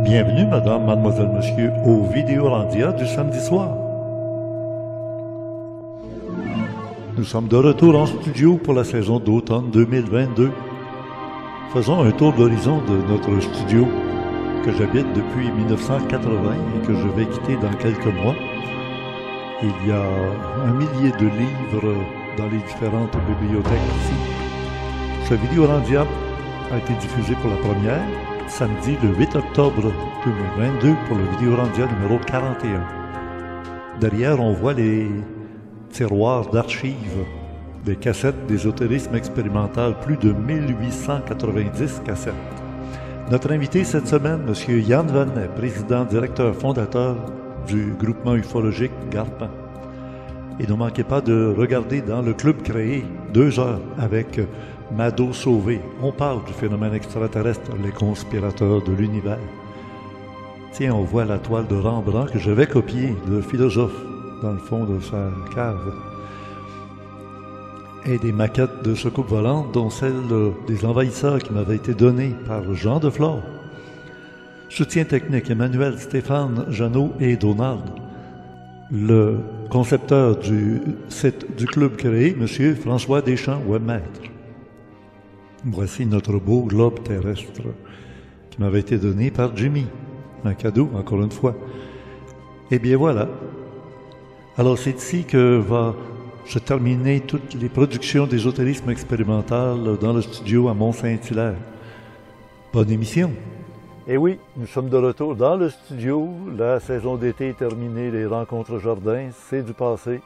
Bienvenue, madame, mademoiselle, monsieur, au Vidéorandia du samedi soir. Nous sommes de retour en studio pour la saison d'automne 2022. Faisons un tour d'horizon de notre studio que j'habite depuis 1980 et que je vais quitter dans quelques mois. Il y a 1 millier de livres dans les différentes bibliothèques ici. Ce Vidéorandia a été diffusé pour la première samedi le 8 octobre 2022 pour le Vidéorandia numéro 41. Derrière, on voit les tiroirs d'archives des cassettes d'ésotérisme expérimental, plus de 1890 cassettes. Notre invité cette semaine, M. Yann Vannet, président, directeur, fondateur du groupement ufologique Garpin. Et ne manquez pas de regarder dans le club créé 2 heures avec Mado Sauvé. On parle du phénomène extraterrestre, les conspirateurs de l'univers. Tiens, on voit la toile de Rembrandt que j'avais copiée, le philosophe, dans le fond de sa cave. Et des maquettes de soucoupes volantes, dont celle des envahisseurs qui m'avait été donnée par Jean Deflore. Soutien technique, Emmanuel, Stéphane, Jeannot et Donald. Le concepteur du site du club créé, M. François Deschamps, webmaître. Voici notre beau globe terrestre qui m'avait été donné par Jimmy. Un cadeau, encore une fois. Eh bien voilà. Alors c'est ici que va se terminer toutes les productions d'ésotérisme expérimental dans le studio à Mont-Saint-Hilaire. Bonne émission. Et oui, nous sommes de retour dans le studio. La saison d'été est terminée, les rencontres jardins, c'est du passé.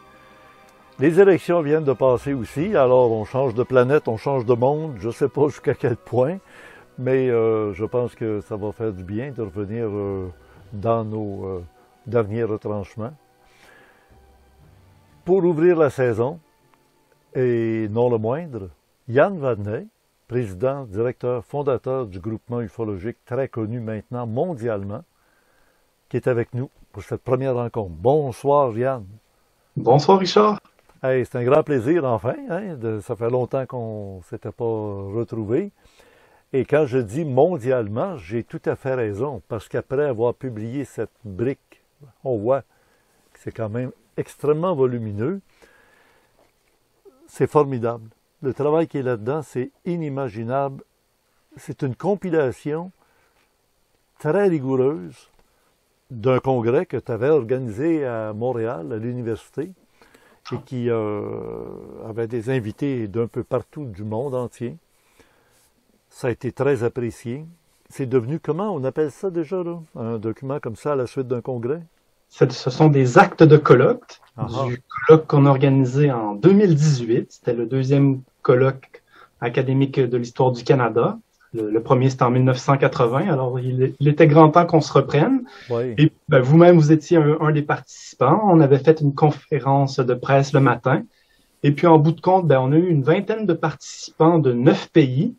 Les élections viennent de passer aussi, alors on change de planète, on change de monde, je ne sais pas jusqu'à quel point, mais je pense que ça va faire du bien de revenir dans nos derniers retranchements. Pour ouvrir la saison, et non le moindre, Yann Vannet, président, directeur, fondateur du groupement ufologique très connu maintenant mondialement, qui est avec nous pour cette première rencontre. Bonsoir Yann. Bonsoir Richard. Hey, c'est un grand plaisir enfin, hein, ça fait longtemps qu'on ne s'était pas retrouvés. Et quand je dis mondialement, j'ai tout à fait raison, parce qu'après avoir publié cette brique, on voit que c'est quand même extrêmement volumineux. C'est formidable. Le travail qui est là-dedans, c'est inimaginable. C'est une compilation très rigoureuse d'un congrès que tu avais organisé à Montréal, à l'université, et qui avait des invités d'un peu partout du monde entier. Ça a été très apprécié. C'est devenu, comment on appelle ça déjà, là? Un document comme ça à la suite d'un congrès? Ce sont des actes de colloque, du colloque qu'on a organisé en 2018. C'était le 2e colloque académique de l'histoire du Canada. Le premier, c'était en 1980, alors il était grand temps qu'on se reprenne. Oui. Et ben, vous-même, vous étiez un des participants. On avait fait une conférence de presse le matin. Et puis, en bout de compte, ben, on a eu une vingtaine de participants de 9 pays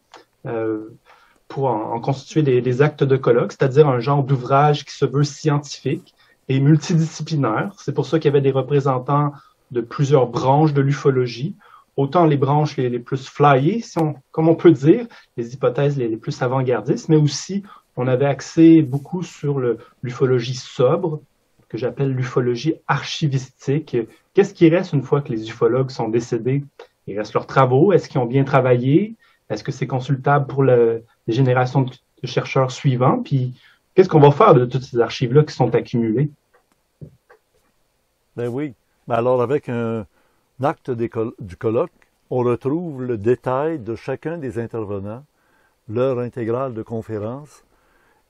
pour en constituer des actes de colloque, c'est-à-dire un genre d'ouvrage qui se veut scientifique et multidisciplinaire. C'est pour ça qu'il y avait des représentants de plusieurs branches de l'ufologie, autant les branches les plus flyées, comme on peut dire, les hypothèses les plus avant-gardistes, mais aussi on avait axé beaucoup sur l'ufologie sobre, que j'appelle l'ufologie archivistique. Qu'est-ce qui reste une fois que les ufologues sont décédés? Il reste leurs travaux, est-ce qu'ils ont bien travaillé? Est-ce que c'est consultable pour les générations de chercheurs suivants? Puis qu'est-ce qu'on va faire de toutes ces archives-là qui sont accumulées? Ben oui. Ben alors avec un acte du colloque, on retrouve le détail de chacun des intervenants, l'heure intégrale de conférence,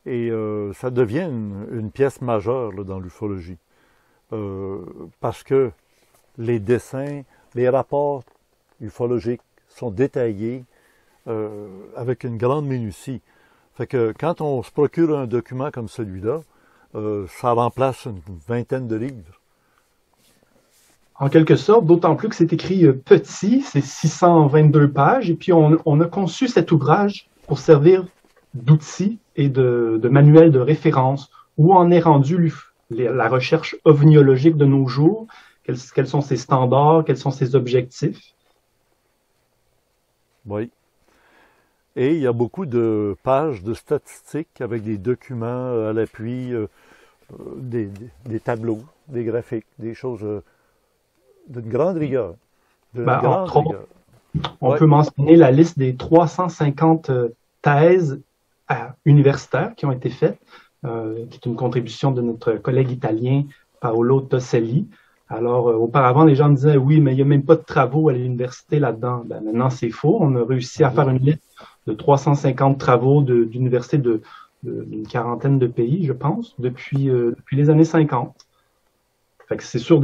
et ça devient une pièce majeure là, dans l'ufologie. Parce que les dessins, les rapports ufologiques sont détaillés avec une grande minutie. Fait que quand on se procure un document comme celui-là, ça remplace une vingtaine de livres. En quelque sorte, d'autant plus que c'est écrit petit, c'est 622 pages, et puis on a conçu cet ouvrage pour servir d'outil et de manuel de référence, où en est rendue la recherche ovniologique de nos jours, quels sont ses standards, quels sont ses objectifs. Oui. Et il y a beaucoup de pages de statistiques avec des documents à l'appui, des tableaux, des graphiques, des choses d'une grande rigueur. D'une Ben, grande entre autres, rigueur. on Ouais. peut mentionner la liste des 350 thèses universitaires qui ont été faites, qui est une contribution de notre collègue italien Paolo Tosselli. Alors, auparavant, les gens me disaient, oui, mais il n'y a même pas de travaux à l'université là-dedans. Ben, maintenant, c'est faux. On a réussi à Ah faire oui. une liste de 350 travaux d'universités d'une quarantaine de pays, je pense, depuis les années 50. Fait que c'est sûr,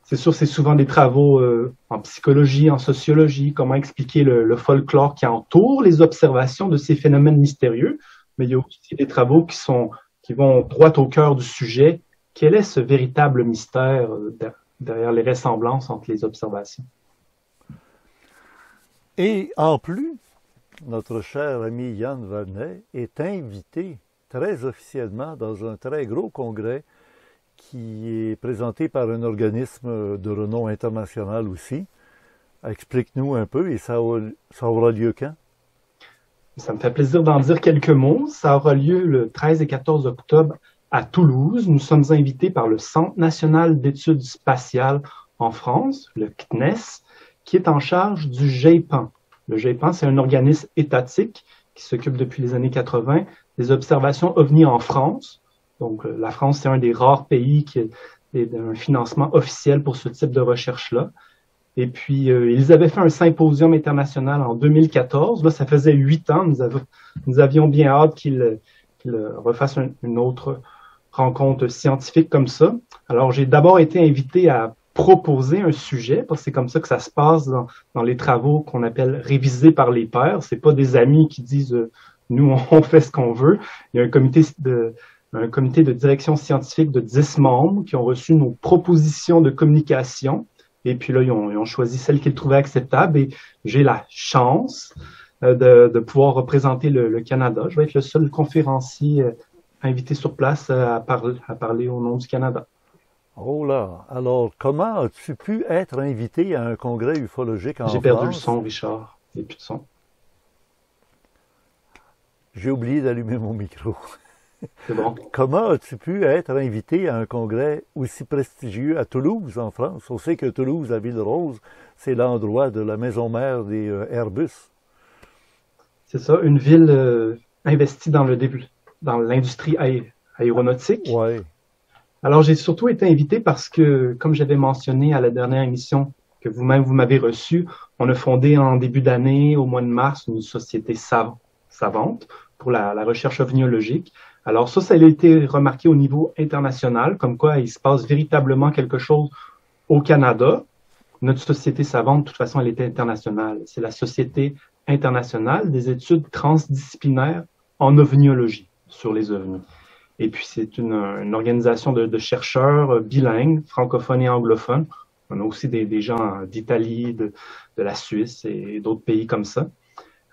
c'est souvent des travaux en psychologie, en sociologie, comment expliquer le folklore qui entoure les observations de ces phénomènes mystérieux, mais il y a aussi des travaux qui vont droit au cœur du sujet. Quel est ce véritable mystère derrière les ressemblances entre les observations? Et en plus, notre cher ami Yann Varnet est invité très officiellement dans un très gros congrès qui est présenté par un organisme de renom international aussi. Explique-nous un peu et ça aura lieu quand? Ça me fait plaisir d'en dire quelques mots. Ça aura lieu le 13 et 14 octobre à Toulouse. Nous sommes invités par le Centre national d'études spatiales en France, le CNES, qui est en charge du GEPAN. Le GEPAN, c'est un organisme étatique qui s'occupe depuis les années 80 des observations OVNI en France. Donc, la France, c'est un des rares pays qui a un financement officiel pour ce type de recherche-là. Et puis, ils avaient fait un symposium international en 2014. Là, ça faisait 8 ans. Nous avions bien hâte qu'ils refassent une autre rencontre scientifique comme ça. Alors, j'ai d'abord été invité à proposer un sujet, parce que c'est comme ça que ça se passe dans les travaux qu'on appelle révisés par les pairs. C'est pas des amis qui disent nous, on fait ce qu'on veut. Il y a un comité de direction scientifique de 10 membres qui ont reçu nos propositions de communication. Et puis là, ils ont choisi celle qu'ils trouvaient acceptable et j'ai la chance de pouvoir représenter le Canada. Je vais être le seul conférencier invité sur place à parler au nom du Canada. Oh là! Alors, comment as-tu pu être invité à un congrès ufologique J'ai en perdu le France? son, Richard. Il n'y a plus de son. J'ai oublié d'allumer mon micro. C'est bon. Comment as-tu pu être invité à un congrès aussi prestigieux à Toulouse, en France? On sait que Toulouse, la ville rose, c'est l'endroit de la maison mère des Airbus. C'est ça, une ville investie dans l'industrie aéronautique. Ouais. Alors, j'ai surtout été invité parce que, comme j'avais mentionné à la dernière émission que vous-même vous m'avez reçue, on a fondé en début d'année, au mois de mars, une société savante pour la recherche ovniologique. Alors ça a été remarqué au niveau international, comme quoi il se passe véritablement quelque chose au Canada. Notre société savante, de toute façon, elle est internationale. C'est la Société internationale des études transdisciplinaires en ovniologie sur les ovnis. Et puis, c'est une organisation de chercheurs bilingues, francophones et anglophones. On a aussi des gens d'Italie, de la Suisse et d'autres pays comme ça.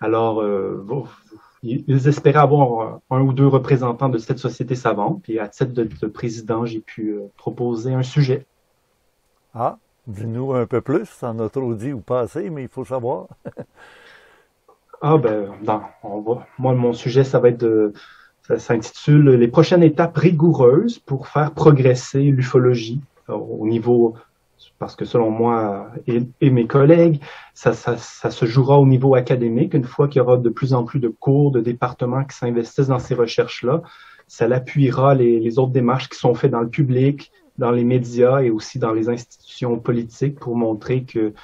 Alors, ils espéraient avoir un ou deux représentants de cette société savante. Puis, à titre de président, j'ai pu proposer un sujet. Ah, dis-nous un peu plus. Ça en a trop dit ou pas assez, mais il faut savoir. Ah, ben, moi, mon sujet, ça va être ça s'intitule Les prochaines étapes rigoureuses pour faire progresser l'ufologie au niveau, parce que selon moi et mes collègues, ça se jouera au niveau académique. Une fois qu'il y aura de plus en plus de cours, de départements qui s'investissent dans ces recherches-là, ça appuiera les autres démarches qui sont faites dans le public, dans les médias et aussi dans les institutions politiques pour montrer que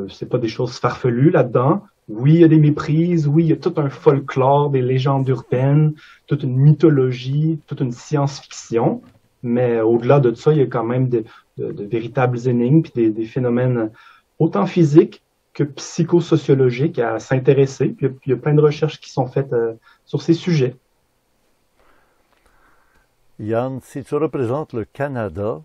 c'est pas des choses farfelues là-dedans. Oui, il y a des méprises, oui, il y a tout un folklore, des légendes urbaines, toute une mythologie, toute une science-fiction, mais au-delà de ça, il y a quand même de véritables énigmes puis des phénomènes autant physiques que psychosociologiques à s'intéresser. Puis il y a plein de recherches qui sont faites sur ces sujets. Yann, si tu représentes le Canada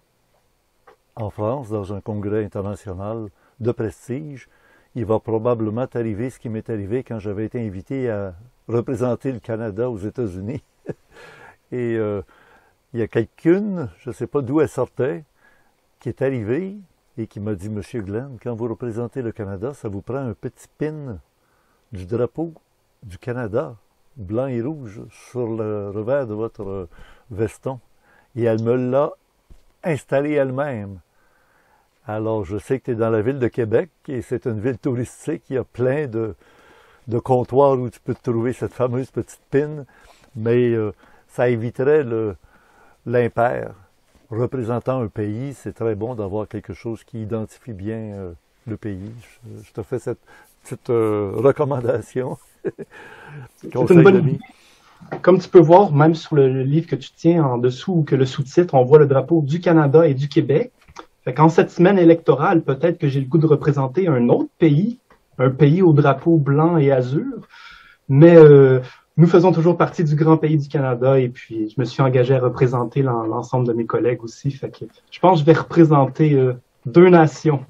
en France dans un congrès international de prestige, il va probablement t'arriver ce qui m'est arrivé quand j'avais été invité à représenter le Canada aux États-Unis. Et il y a quelqu'une, je ne sais pas d'où elle sortait, qui est arrivée et qui m'a dit, Monsieur Glenn, quand vous représentez le Canada, ça vous prend un petit pin du drapeau du Canada, blanc et rouge, sur le revers de votre veston. Et elle me l'a installé elle-même. Alors, je sais que tu es dans la ville de Québec, et c'est une ville touristique. Il y a plein de comptoirs où tu peux trouver cette fameuse petite pin, mais ça éviterait l'impair. Représentant un pays, c'est très bon d'avoir quelque chose qui identifie bien le pays. Je te fais cette petite recommandation. C'est une bonne idée. Comme tu peux voir, même sur le livre que tu tiens en dessous ou que le sous-titre, on voit le drapeau du Canada et du Québec. Fait qu'en cette semaine électorale, peut-être que j'ai le goût de représenter un autre pays, un pays au drapeau blanc et azur, mais nous faisons toujours partie du grand pays du Canada et puis je me suis engagé à représenter l'ensemble de mes collègues aussi. Fait que je pense que je vais représenter deux nations.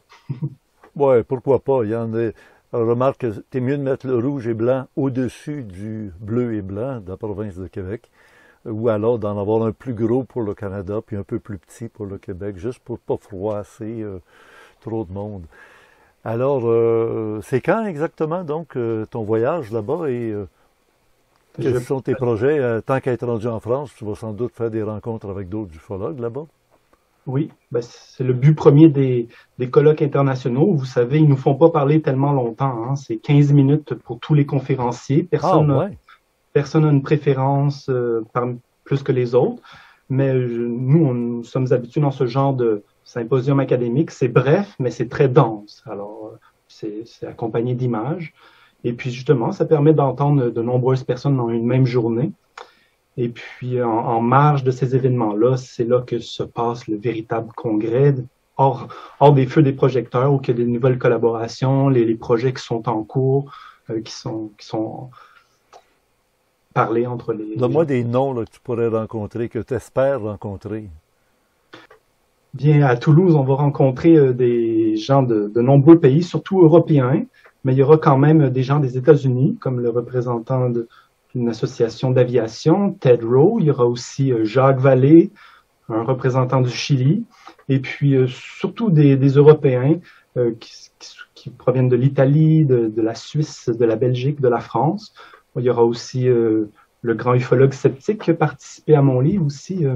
Ouais, pourquoi pas. Il y en a. Remarque que c'est mieux de mettre le rouge et blanc au-dessus du bleu et blanc de la province de Québec, ou alors d'en avoir un plus gros pour le Canada puis un peu plus petit pour le Québec, juste pour pas froisser trop de monde. Alors, c'est quand exactement donc ton voyage là-bas et quels sont tes projets? Tant qu'à être rendu en France, tu vas sans doute faire des rencontres avec d'autres ufologues là-bas? Oui, ben c'est le but premier des colloques internationaux. Vous savez, ils nous font pas parler tellement longtemps, hein. C'est 15 minutes pour tous les conférenciers. Personne n'a une préférence plus que les autres. Mais nous sommes habitués dans ce genre de symposium académique. C'est bref, mais c'est très dense. Alors, c'est accompagné d'images. Et puis, justement, ça permet d'entendre de nombreuses personnes dans une même journée. Et puis, en marge de ces événements-là, c'est là que se passe le véritable congrès, hors des feux des projecteurs, où il y a des nouvelles collaborations, les projets qui sont en cours, qui sont parlés entre les... Donne-moi des noms là, que tu pourrais rencontrer, que tu espères rencontrer. Bien, à Toulouse, on va rencontrer des gens de nombreux pays, surtout européens, mais il y aura quand même des gens des États-Unis, comme le représentant d'une association d'aviation, Ted Rowe. Il y aura aussi Jacques Vallée, un représentant du Chili, et puis surtout des Européens qui proviennent de l'Italie, de la Suisse, de la Belgique, de la France. Il y aura aussi le grand ufologue sceptique qui a participé à mon livre aussi,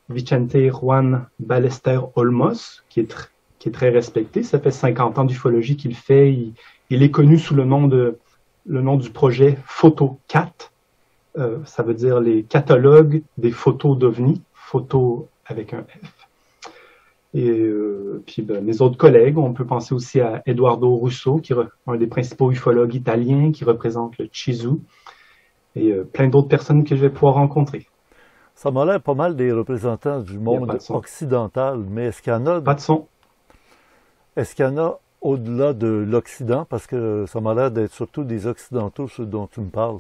Vicente Juan Ballester Olmos, qui est très respecté. Ça fait 50 ans d'ufologie qu'il fait. Il est connu sous le nom du projet Photo4. Ça veut dire les catalogues des photos d'OVNI, photos avec un F. Et puis mes autres collègues, on peut penser aussi à Eduardo Russo, qui est un des principaux ufologues italiens, qui représente le Chizu, et plein d'autres personnes que je vais pouvoir rencontrer. Ça m'a l'air pas mal des représentants du monde occidental, mais est-ce qu'il y en a... Pas de son. Est-ce qu'il y en a au-delà de l'Occident, parce que ça m'a l'air d'être surtout des Occidentaux, ceux dont tu me parles,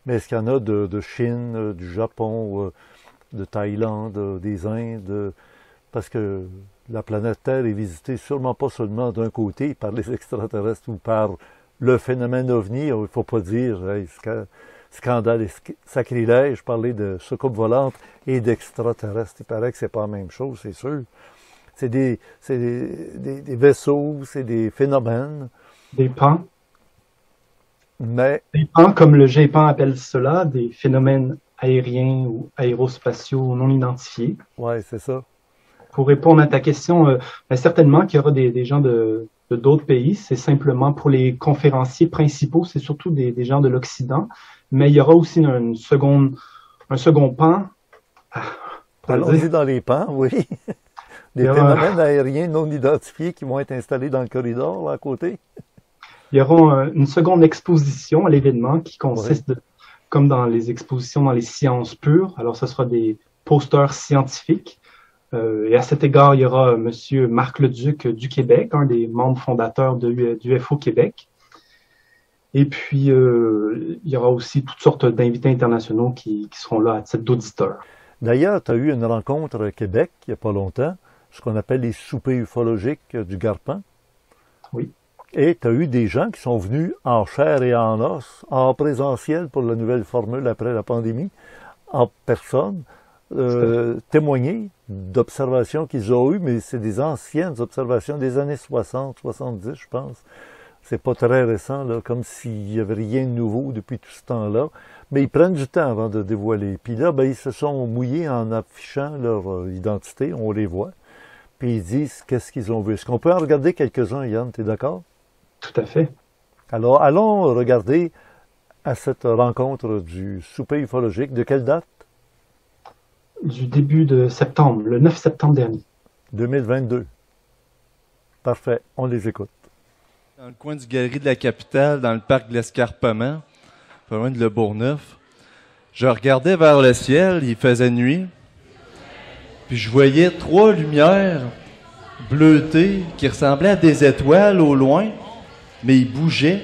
mais est-ce qu'il y en a de Chine, du Japon, de Thaïlande, des Indes, parce que la planète Terre est visitée sûrement pas seulement d'un côté par les extraterrestres ou par le phénomène OVNI, il ne faut pas dire hey, scandale et sacrilège, parler de soucoupe volante et d'extraterrestres. Il paraît que c'est pas la même chose, c'est sûr. C'est des vaisseaux, c'est des phénomènes. Des pans. Mais... Des pans, comme le GEPAN appelle cela, des phénomènes aériens ou aérospatiaux non identifiés. Oui, c'est ça. Pour répondre à ta question, certainement qu'il y aura des gens de d'autres pays. C'est simplement pour les conférenciers principaux, c'est surtout des gens de l'Occident. Mais il y aura aussi un second pan. Allons-y dans les pans, oui. Des phénomènes aériens non identifiés qui vont être installés dans le corridor, là, à côté. Il y aura une seconde exposition à l'événement qui consiste, comme dans les expositions dans les sciences pures, alors ce sera des posters scientifiques. Et à cet égard, il y aura M. Marc Leduc du Québec, un des membres fondateurs du UFO Québec. Et puis, il y aura aussi toutes sortes d'invités internationaux qui seront là à titre d'auditeurs. D'ailleurs, tu as eu une rencontre à Québec, il n'y a pas longtemps, ce qu'on appelle les soupers ufologiques du Garpin. Oui. Et tu as eu des gens qui sont venus en chair et en os, en présentiel pour la nouvelle formule après la pandémie, en personne, témoigner d'observations qu'ils ont eues, mais c'est des anciennes observations des années 60, 70, je pense, C'est pas très récent, là, comme s'il n'y avait rien de nouveau depuis tout ce temps-là. Mais ils prennent du temps avant de dévoiler. Puis là, ben, ils se sont mouillés en affichant leur identité, on les voit. Puis ils disent qu'est-ce qu'ils ont vu. Est-ce qu'on peut en regarder quelques-uns, Yann, tu es d'accord? Tout à fait. Alors, allons regarder à cette rencontre du souper ufologique. De quelle date? Du début de septembre, le 9 septembre dernier. 2022. Parfait, on les écoute. Dans le coin du Galerie de la Capitale, dans le parc de l'Escarpement, pas loin de Le Bourgneuf, je regardais vers le ciel, il faisait nuit, puis je voyais 3 lumières bleutées qui ressemblaient à des étoiles au loin, mais ils bougeaient,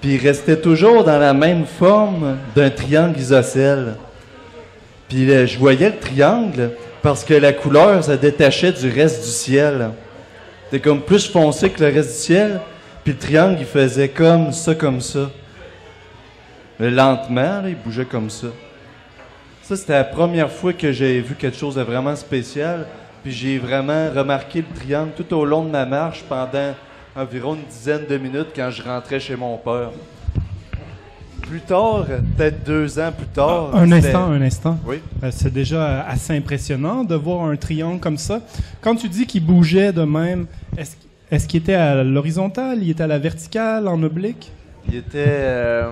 puis ils restaient toujours dans la même forme d'un triangle isocèle. Puis je voyais le triangle parce que la couleur se détachait du reste du ciel. C'était comme plus foncé que le reste du ciel, puis le triangle, il faisait comme ça, comme ça. Mais lentement, là, il bougeait comme ça. Ça, c'était la première fois que j'ai vu quelque chose de vraiment spécial, puis j'ai vraiment remarqué le triangle tout au long de ma marche pendant environ une dizaine de minutes quand je rentrais chez mon père. Plus tard, peut-être 2 ans plus tard... Un instant. Oui? C'est déjà assez impressionnant de voir un triangle comme ça. Quand tu dis qu'il bougeait de même, est-ce qu'il était à l'horizontale, il était à la verticale, en oblique? Il était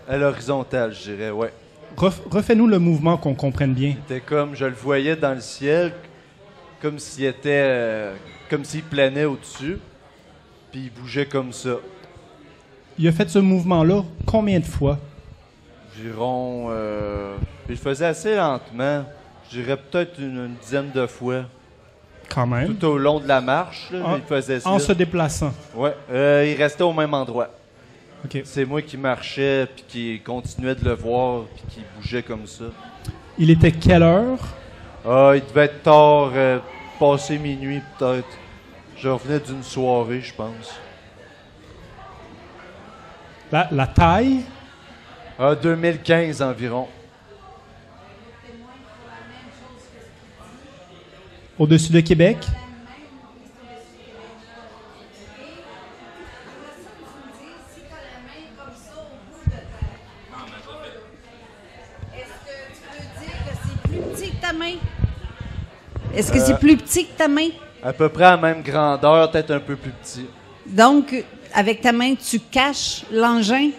à l'horizontale, je dirais, ouais. Refais-nous le mouvement qu'on comprenne bien. C'était comme, je le voyais dans le ciel, comme s'il était... comme s'il planait au-dessus, puis il bougeait comme ça. Il a fait ce mouvement-là combien de fois? Environ... il le faisait assez lentement. Je dirais peut-être une dizaine de fois. Quand même. Tout au long de la marche, là, il faisait ça. En se déplaçant? Oui. Il restait au même endroit. OK. C'est moi qui marchais, puis qui continuais de le voir, puis qui bougeait comme ça. Il était quelle heure? Il devait être tard, passé minuit peut-être. Je revenais d'une soirée, je pense. La taille? 2015 environ. Au-dessus de Québec? Est-ce que c'est plus petit que ta main? À peu près à la même grandeur, peut-être un peu plus petit. Donc, avec ta main, tu caches l'engin?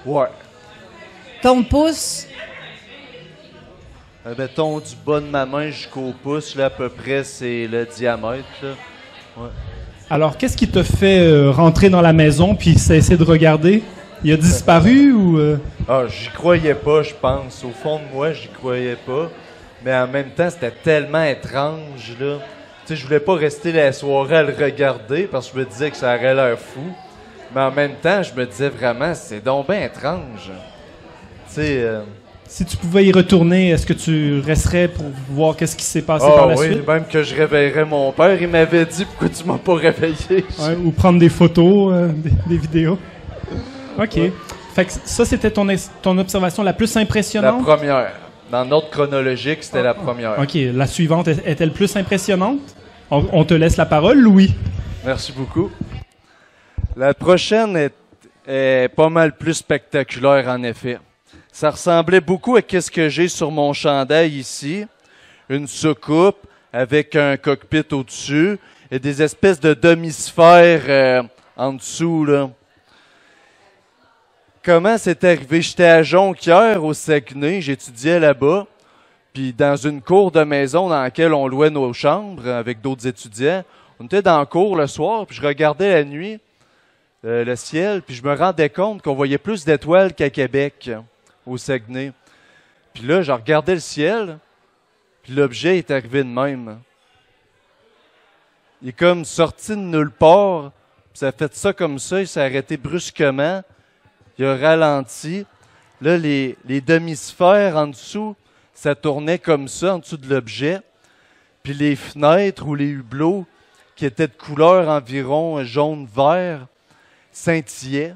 Ouais. Ton pouce? Mettons du bas de ma main jusqu'au pouce, là, à peu près, c'est le diamètre. Là. Ouais. Alors, qu'est-ce qui t'a fait rentrer dans la maison puis cesser de regarder? Il a disparu ou... J'y croyais pas, je pense. Au fond de moi, j'y croyais pas. Mais en même temps, c'était tellement étrange, là. Tu sais, je voulais pas rester la soirée à le regarder parce que je me disais que ça aurait l'air fou. Mais en même temps, je me disais vraiment, c'est donc bien étrange. Tu sais... Si tu pouvais y retourner, est-ce que tu resterais pour voir qu'est-ce qui s'est passé par la suite? Même que je réveillerais mon père, il m'avait dit « Pourquoi tu m'as pas réveillé? » Ou prendre des photos, des vidéos. OK. Ouais. Fait que ça, c'était ton observation la plus impressionnante? La première. Dans l'ordre chronologique, c'était la première. OK. La suivante est-elle plus impressionnante? On te laisse la parole, Louis. Merci beaucoup. La prochaine est pas mal plus spectaculaire, en effet. Ça ressemblait beaucoup à ce que j'ai sur mon chandail ici. Une soucoupe avec un cockpit au-dessus et des espèces de demi-sphères en dessous, là. Comment c'est arrivé? J'étais à Jonquière, au Saguenay, j'étudiais là-bas. Puis dans une cour de maison dans laquelle on louait nos chambres avec d'autres étudiants, on était dans la cour le soir, puis je regardais la nuit le ciel, puis je me rendais compte qu'on voyait plus d'étoiles qu'à Québec, au Saguenay. Puis là, je regardais le ciel, puis l'objet est arrivé de même. Il est comme sorti de nulle part, puis ça a fait ça comme ça, il s'est arrêté brusquement, il a ralenti. Là, les demi-sphères en dessous, ça tournait comme ça, en dessous de l'objet. Puis les fenêtres ou les hublots, qui étaient de couleur environ jaune-vert, scintillaient.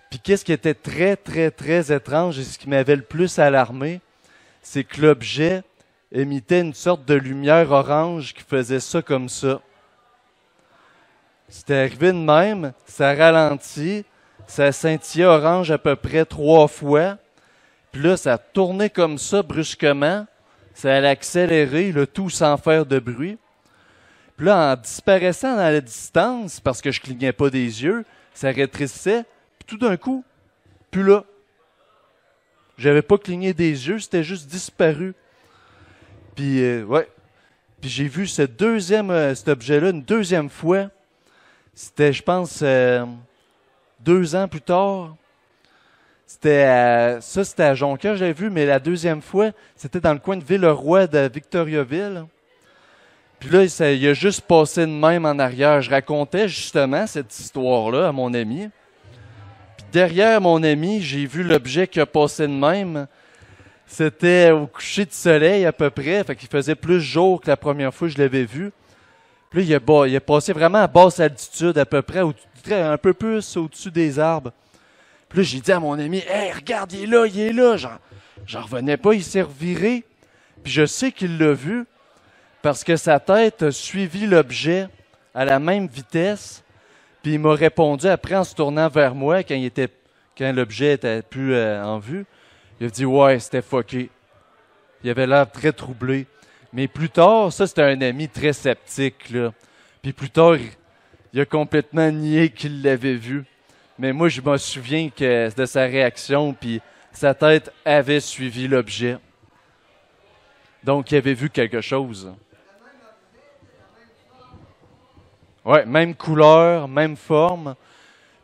Puis qu'est-ce qui était très, très, très étrange et ce qui m'avait le plus alarmé, c'est que l'objet émettait une sorte de lumière orange qui faisait ça comme ça. C'était arrivé de même, ça ralentit, ça scintillait orange à peu près 3 fois. Puis là, ça tournait comme ça brusquement. Ça allait accélérer, le tout sans faire de bruit. Puis là, en disparaissant dans la distance, parce que je clignais pas des yeux, ça rétrécissait. Puis tout d'un coup, plus là. J'avais pas cligné des yeux, c'était juste disparu. Puis, ouais. Puis j'ai vu cet objet-là une deuxième fois. C'était, je pense, 2 ans plus tard. C'était à Jonquière, j'avais vu, mais la deuxième fois, c'était dans le coin de Villeroy de Victoriaville. Puis là, il a juste passé de même en arrière. Je racontais justement cette histoire-là à mon ami. Puis derrière mon ami, j'ai vu l'objet qui a passé de même. C'était au coucher de soleil à peu près, fait qu'il faisait plus jour que la première fois que je l'avais vu. Puis là, il a passé vraiment à basse altitude, à peu près, un peu plus au-dessus des arbres. Puis là, j'ai dit à mon ami, « Hey, regarde, il est là! » J'en revenais pas, il s'est reviré. Puis je sais qu'il l'a vu, parce que sa tête a suivi l'objet à la même vitesse. Puis il m'a répondu après en se tournant vers moi, quand l'objet était plus en vue. Il a dit « Ouais, c'était fucké. » Il avait l'air très troublé. Mais plus tard, ça, c'était un ami très sceptique, là. Puis plus tard, il a complètement nié qu'il l'avait vu. Mais moi, je me souviens de sa réaction, puis sa tête avait suivi l'objet. Donc, il avait vu quelque chose. Ouais, même couleur, même forme.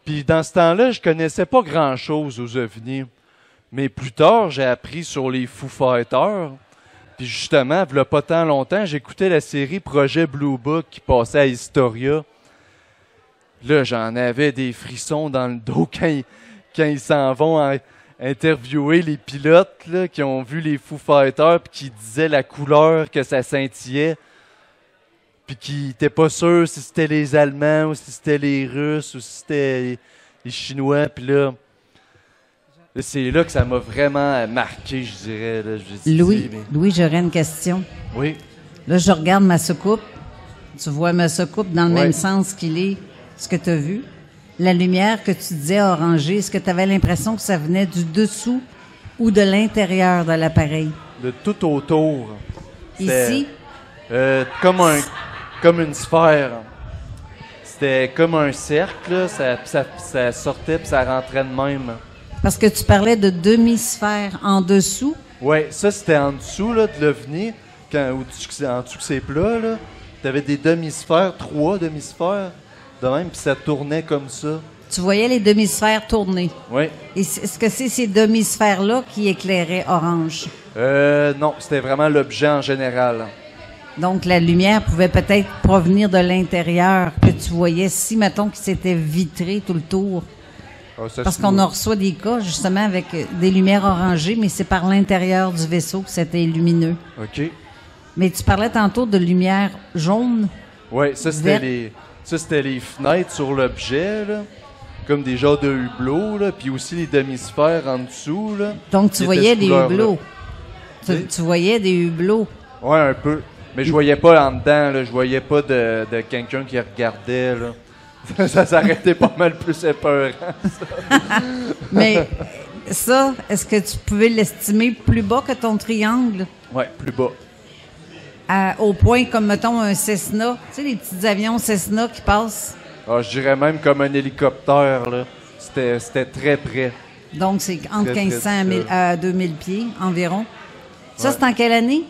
Puis dans ce temps-là, je connaissais pas grand-chose aux ovnis. Mais plus tard, j'ai appris sur les Foo Fighters. Puis justement, il y a pas tant longtemps, j'écoutais la série Projet Blue Book qui passait à Historia. Là, j'en avais des frissons dans le dos quand ils s'en vont interviewer les pilotes là, qui ont vu les Foo Fighters puis qui disaient la couleur que ça scintillait. Puis qui n'étaient pas sûrs si c'était les Allemands ou si c'était les Russes ou si c'était les Chinois. Puis là, c'est là que ça m'a vraiment marqué, je dirais. Là. Louis, j'aurais une question. Oui. Là, je regarde ma soucoupe. Tu vois ma soucoupe dans le même sens qu'il est, ce que tu as vu. La lumière que tu disais orangée, est-ce que tu avais l'impression que ça venait du dessous ou de l'intérieur de l'appareil? De tout autour. Ici? Comme une sphère. C'était comme un cercle, là. Ça sortait puis ça rentrait de même. Parce que tu parlais de demi-sphère en dessous. Oui, ça c'était en dessous là, de l'OVNI, en dessous que c'est plat, là. T'avais des demi-sphères, 3 demi-sphères, de même, puis ça tournait comme ça. Tu voyais les demi-sphères tourner. Oui. Et est-ce que c'est ces demi-sphères-là qui éclairaient orange? Non, c'était vraiment l'objet en général. Donc, la lumière pouvait peut-être provenir de l'intérieur que tu voyais si, mettons, qu'il s'était vitré tout le tour. Parce qu'on en reçoit des cas, justement, avec des lumières orangées, mais c'est par l'intérieur du vaisseau que c'était lumineux. OK. Mais tu parlais tantôt de lumière jaune. Oui, ça, c'était les fenêtres sur l'objet, là. Comme des genres de hublots, là. Puis aussi les demi-sphères en dessous, là. Donc, tu voyais des hublots. Tu voyais des hublots. Oui, un peu. Mais je voyais pas en dedans, là. Je voyais pas de quelqu'un qui regardait, là. Ça s'arrêtait pas mal plus épeurant, ça. Mais ça, est-ce que tu pouvais l'estimer plus bas que ton triangle? Oui, plus bas. Au point comme, mettons, un Cessna. Tu sais, les petits avions Cessna qui passent? Ah, je dirais même comme un hélicoptère, là. C'était très près. Donc, c'est entre 1500 à 2000 pieds environ. Ça, c'est en quelle année?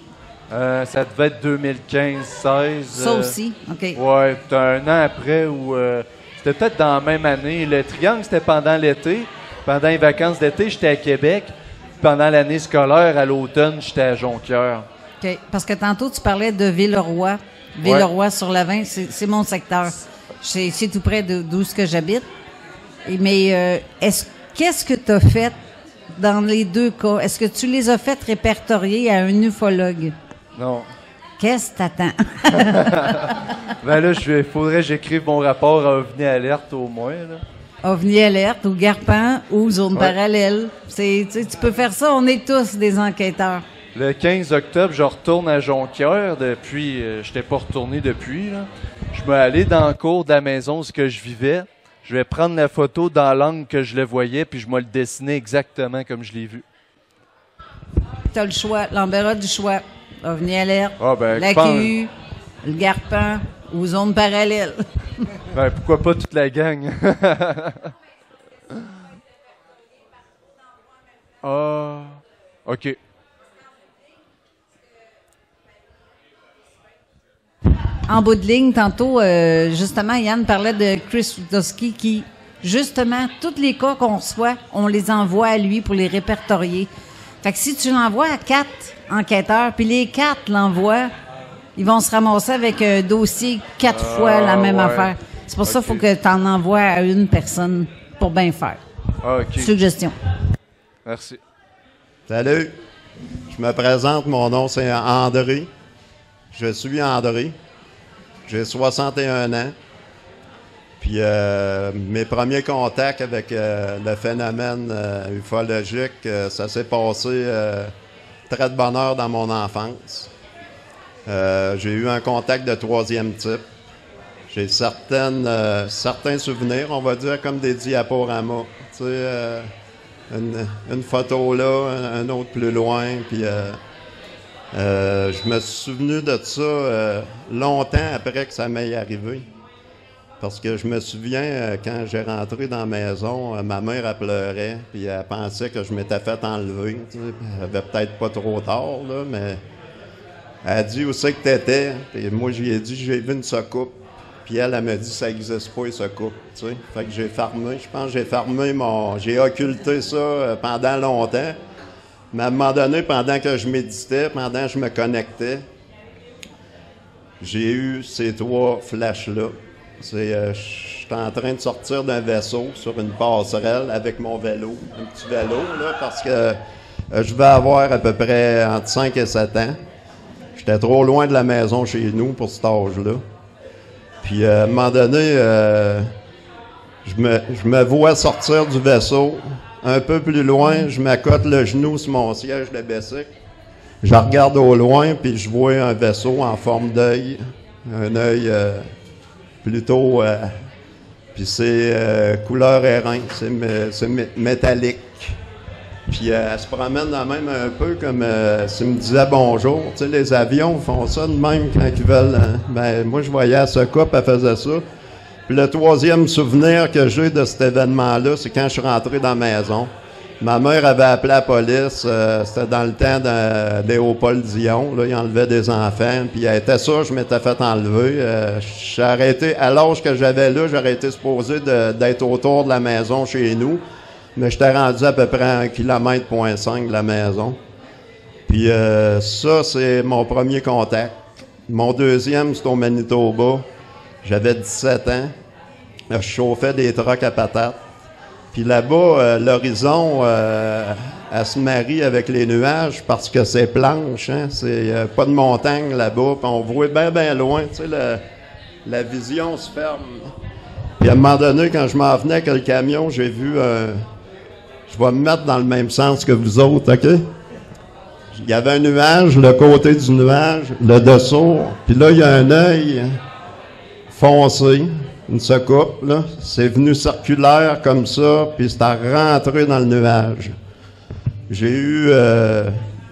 Ça devait être 2015-16. Ça aussi, OK. Ouais, c'était un an après où... c'était peut-être dans la même année. Le triangle, c'était pendant l'été. Pendant les vacances d'été, j'étais à Québec. Pendant l'année scolaire, à l'automne, j'étais à Jonquière. OK. Parce que tantôt, tu parlais de Villeroy. Villeroy-sur-Lavin, c'est mon secteur. C'est tout près d'où ce que j'habite. Mais qu'est-ce que tu as fait dans les deux cas? Est-ce que tu les as fait répertorier à un ufologue? Non. Qu'est-ce que t'attends? Ben là, faudrait que j'écrive mon rapport à OVNI Alerte au moins, là. OVNI Alerte ou Garpan ou Zone Parallèle. Tu peux faire ça, on est tous des enquêteurs. Le 15 octobre, je retourne à Jonquière depuis... je n'étais pas retourné depuis, là. Je vais aller dans le cours de la maison où je vivais. Je vais prendre la photo dans l'angle que je le voyais, puis je vais le dessiner exactement comme je l'ai vu. Tu as le choix, l'embarras du choix. OVNI Alerte, Ben, l'AQU, le Garpan ou zone parallèle. Ben, pourquoi pas toute la gang? OK. En bout de ligne, tantôt, justement, Yann parlait de Chris Witowski qui, justement, tous les cas qu'on reçoit, on les envoie à lui pour les répertorier. Fait que si tu l'envoies à 4 enquêteurs, puis les 4 l'envoient, ils vont se ramasser avec un dossier 4 fois la même affaire. C'est pour ça qu'il faut que tu en envoies à une personne pour bien faire. Suggestion. Merci. Salut. Je me présente, mon nom c'est André. Je suis André. J'ai 61 ans. Puis mes premiers contacts avec le phénomène ufologique, ça s'est passé très de bonne heure dans mon enfance. J'ai eu un contact de 3e type. J'ai certains souvenirs, on va dire, comme des diaporamas. Tu sais, une photo là, un autre plus loin, puis je me suis souvenu de ça longtemps après que ça m'est arrivé. Parce que je me souviens, quand j'ai rentré dans la maison, ma mère, elle pleurait, puis elle pensait que je m'étais fait enlever. Tu sais, elle avait peut-être pas trop tard, là, mais elle a dit « Où c'est que t'étais? » Puis moi, je lui ai dit « J'ai vu une soucoupe. » Puis elle m'a dit « Ça n'existe pas, une soucoupe. » Tu sais, fait que j'ai fermé. Je pense que j'ai fermé j'ai occulté ça pendant longtemps. Mais à un moment donné, pendant que je méditais, pendant que je me connectais, j'ai eu ces 3 flashs-là. Je suis en train de sortir d'un vaisseau sur une passerelle avec mon vélo, un petit vélo, là, parce que je vais avoir à peu près entre 5 et 7 ans. J'étais trop loin de la maison chez nous pour cet âge-là. Puis à un moment donné, je me vois sortir du vaisseau. Un peu plus loin, je m'accote le genou sur mon siège de bicycle. Je regarde au loin, puis je vois un vaisseau en forme d'œil. Un œil plutôt... puis c'est couleur airain, c'est métallique. Puis elle se promène de même un peu comme s'il me disait bonjour. Tu sais, les avions font ça de même quand ils veulent. Ben, moi, je voyais à ce couple, elle faisait ça. Puis le 3e souvenir que j'ai de cet événement-là, c'est quand je suis rentré dans la maison. Ma mère avait appelé la police, c'était dans le temps de Léopold Dion, là, il enlevait des enfants, puis elle était sûre que je m'étais fait enlever. J'ai arrêté, à l'âge que j'avais là, j'aurais été supposé d'être autour de la maison chez nous, mais j'étais rendu à peu près à 1,5 km de la maison. Puis ça, c'est mon premier contact. Mon deuxième, c'est au Manitoba. J'avais 17 ans. Je chauffais des trucks à patates. Puis là-bas, l'horizon, elle se marie avec les nuages parce que c'est planche, hein? C'est pas de montagne là-bas. Puis on voit bien loin, tu sais, la vision se ferme. Puis à un moment donné, quand je m'en venais avec le camion, j'ai vu je vais me mettre dans le même sens que vous autres, OK? Il y avait un nuage, le côté du nuage, le dessous. Puis là, il y a un œil foncé. Une soucoupe, là, c'est venu circulaire comme ça, puis c'est rentré dans le nuage. J'ai eu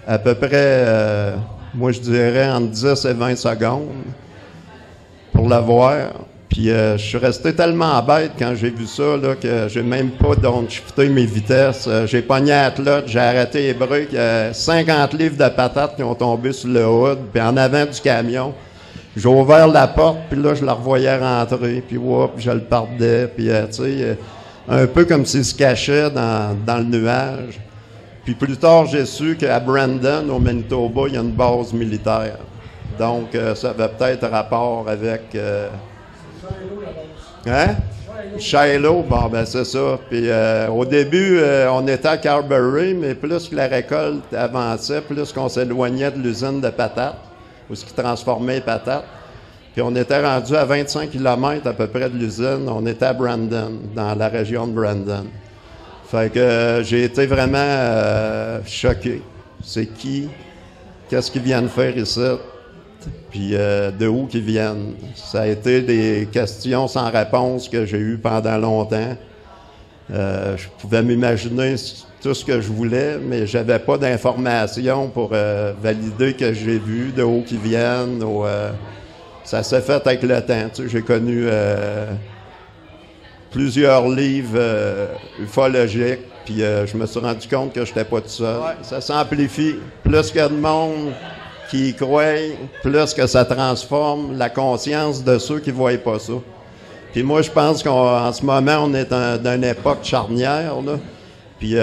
à peu près, moi je dirais, entre 10 et 20 secondes pour le voir. Puis je suis resté tellement bête quand j'ai vu ça, là, que j'ai même pas downshifté mes vitesses. J'ai pogné la clotte, j'ai arrêté les breaks. 50 livres de patates qui ont tombé sur le hood, puis en avant du camion. J'ai ouvert la porte, puis là, je la revoyais rentrer, puis je le perdais, puis tu sais, un peu comme s'il se cachait dans le nuage. Puis plus tard, j'ai su qu'à Brandon, au Manitoba, il y a une base militaire. Donc, ça avait peut-être rapport avec... Hein? Shiloh, bon, ben c'est ça. Puis au début, on était à Carberry, mais plus que la récolte avançait, plus qu'on s'éloignait de l'usine de patates, où ce qui transformait les patates. Puis on était rendu à 25 km à peu près de l'usine. On était à Brandon, dans la région de Brandon. Fait que j'ai été vraiment choqué. C'est qui? Qu'est-ce qu'ils viennent faire ici? puis de où qu'ils viennent. Ça a été des questions sans réponse que j'ai eues pendant longtemps. Je pouvais m'imaginer tout ce que je voulais, mais j'avais pas d'informations pour valider que j'ai vu, de où qu'ils viennent. Ça s'est fait avec le temps. Tu sais, j'ai connu plusieurs livres ufologiques, puis je me suis rendu compte que je n'étais pas tout seul. Ouais. Ça s'amplifie. Plus qu'il y a de monde qui y croit, plus que ça transforme la conscience de ceux qui ne voient pas ça. Puis moi, je pense qu'en ce moment, on est dans une époque charnière, là. Puis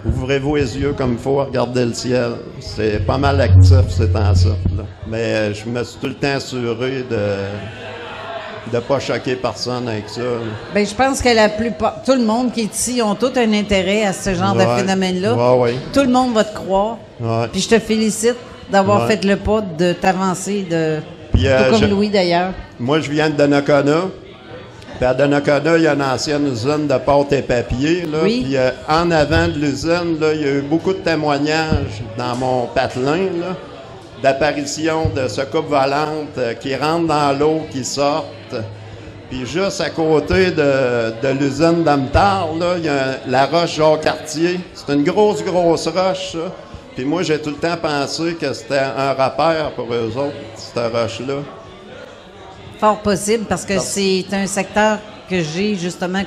ouvrez-vous les yeux comme il faut, regardez le ciel. C'est pas mal actif ces temps-là. Mais je me suis tout le temps assuré de ne pas choquer personne avec ça. Bien, je pense que la plupart, tout le monde qui est ici ont tout un intérêt à ce genre de phénomène-là. Ouais. Tout le monde va te croire. Ouais. Puis je te félicite d'avoir fait le pas de t'avancer, tout comme Louis d'ailleurs. Moi, je viens de Donnacona. Puis à Donnacona, il y a une ancienne usine de pâte et papier. Là. Oui. Puis en avant de l'usine, là, il y a eu beaucoup de témoignages dans mon patelin d'apparitions de soucoupes volantes qui rentrent dans l'eau, qui sortent. Puis juste à côté de l'usine d'Amtar, là, il y a la roche Jacques-Cartier. C'est une grosse roche, ça. Puis moi, j'ai tout le temps pensé que c'était un repère pour eux autres, cette roche-là. Fort possible, parce que c'est un secteur que j'ai, justement,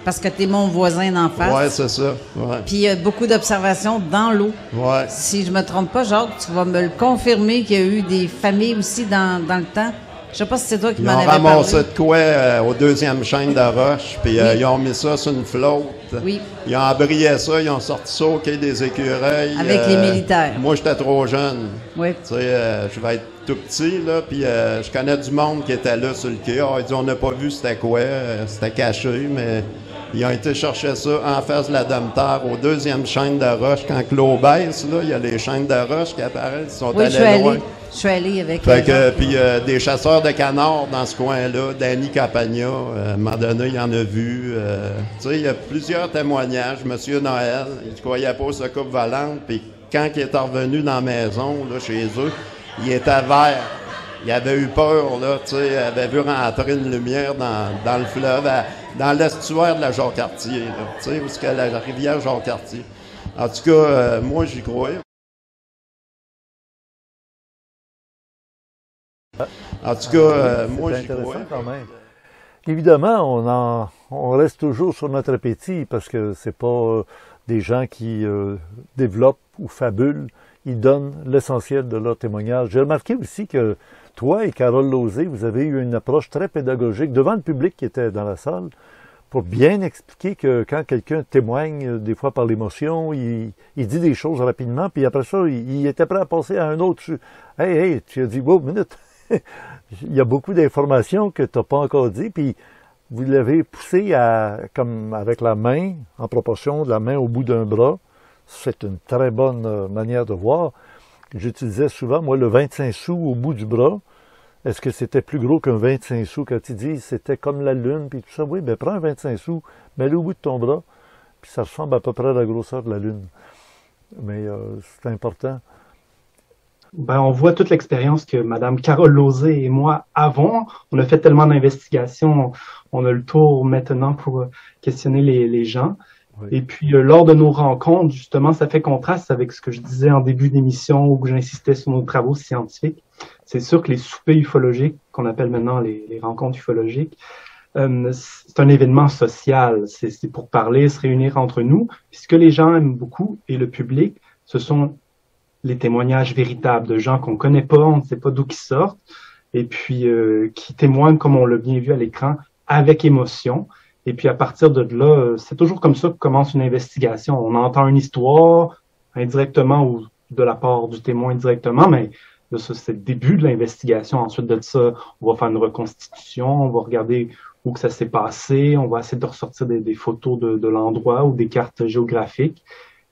parce que tu es mon voisin d'en face. Oui, c'est ça. Ouais. Puis il y a beaucoup d'observations dans l'eau. Ouais. Si je me trompe pas, Jacques, tu vas me le confirmer qu'il y a eu des familles aussi dans le temps. Je sais pas si c'est toi qui m'en avais parlé. Ils ont ramassé de quoi au deuxième chaîne de roche, puis ils ont mis ça sur une flotte. Oui. Ils ont embrayé ça, ils ont sorti ça au quai des Écureuils. Avec les militaires. Moi, j'étais trop jeune. Oui. Tu sais, je vais être tout petit, là, puis je connais du monde qui était là sur le quai. Ils disent, on n'a pas vu c'était quoi, c'était caché, mais ils ont été chercher ça en face de la Dame-Terre, au deuxième chaîne de roche. Quand l'eau baisse, là, il y a les chaînes de roche qui apparaissent, ils sont allés loin. Je suis allé avec... Puis des chasseurs de canards dans ce coin-là, Danny Capagna, à un moment donné, il en a vu. Tu sais, il y a plusieurs témoignages. Monsieur Noël, il ne croyait pas aux soucoupes volantes, puis quand il est revenu dans la maison, là, chez eux, il était vert. Il avait eu peur, là, tu sais, il avait vu rentrer une lumière dans le fleuve, dans l'estuaire de la Jacques-Cartier, là, tu sais, où est la rivière Jacques-Cartier. En tout cas, moi, j'y croyais. En tout cas, moi, j'y crois. Quand même. Évidemment, on reste toujours sur notre appétit parce que c'est pas des gens qui développent ou fabulent. Ils donnent l'essentiel de leur témoignage. J'ai remarqué aussi que toi et Carole Lauzé, vous avez eu une approche très pédagogique devant le public qui était dans la salle pour bien expliquer que quand quelqu'un témoigne, des fois par l'émotion, il dit des choses rapidement, puis après ça, il était prêt à passer à un autre. Hey, tu as dit, wow, minute. Il y a beaucoup d'informations que tu n'as pas encore dit, puis vous l'avez poussé comme avec la main, en proportion de la main au bout d'un bras. C'est une très bonne manière de voir. J'utilisais souvent, moi, le 25 sous au bout du bras. Est-ce que c'était plus gros qu'un 25 sous quand ils disent c'était comme la lune, puis tout ça? Oui, bien, prends un 25 sous, mets-le au bout de ton bras, puis ça ressemble à peu près à la grosseur de la lune. Mais c'est important. Ben, on voit toute l'expérience que Mme Carole Lauzé et moi avons. On a fait tellement d'investigations, on a le tour maintenant pour questionner les gens. Oui. Et puis, lors de nos rencontres, justement, ça fait contraste avec ce que je disais en début d'émission où j'insistais sur nos travaux scientifiques. C'est sûr que les soupers ufologiques, qu'on appelle maintenant les rencontres ufologiques, c'est un événement social. C'est pour parler, se réunir entre nous. Puis ce que les gens aiment beaucoup, et le public, ce sont les témoignages véritables de gens qu'on connaît pas, on ne sait pas d'où ils sortent, et puis qui témoignent, comme on l'a bien vu à l'écran, avec émotion. Et puis à partir de là, c'est toujours comme ça que commence une investigation. On entend une histoire indirectement ou de la part du témoin directement, mais là, ça, c'est le début de l'investigation. Ensuite de ça, on va faire une reconstitution, on va regarder où que ça s'est passé, on va essayer de ressortir des photos de l'endroit ou des cartes géographiques.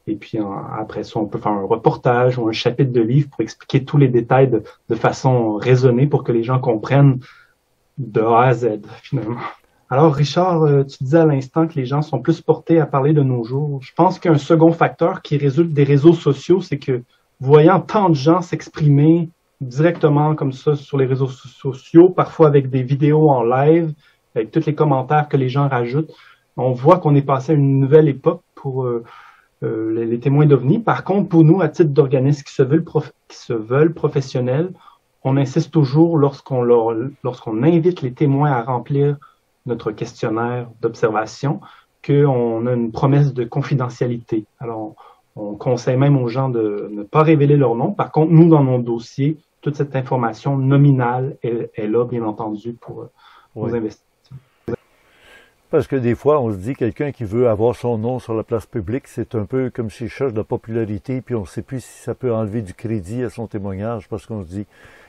Et puis après ça, on peut faire un reportage ou un chapitre de livre pour expliquer tous les détails de façon raisonnée pour que les gens comprennent de A à Z, finalement. Alors, Richard, tu disais à l'instant que les gens sont plus portés à parler de nos jours. Je pense qu'un second facteur qui résulte des réseaux sociaux, c'est que voyant tant de gens s'exprimer directement comme ça sur les réseaux sociaux, parfois avec des vidéos en live, avec tous les commentaires que les gens rajoutent. On voit qu'on est passé à une nouvelle époque pour les témoins d'OVNI. Par contre, pour nous, à titre d'organismes qui se veulent professionnels, on insiste toujours lorsqu'on invite les témoins à remplir notre questionnaire d'observation, qu'on a une promesse de confidentialité. Alors, on conseille même aux gens de ne pas révéler leur nom. Par contre, nous, dans nos dossiers, toute cette information nominale est là, bien entendu, pour nos investisseurs. Parce que des fois, on se dit quelqu'un qui veut avoir son nom sur la place publique, c'est un peu comme s'il cherche de la popularité, puis on ne sait plus si ça peut enlever du crédit à son témoignage, parce qu'on se dit,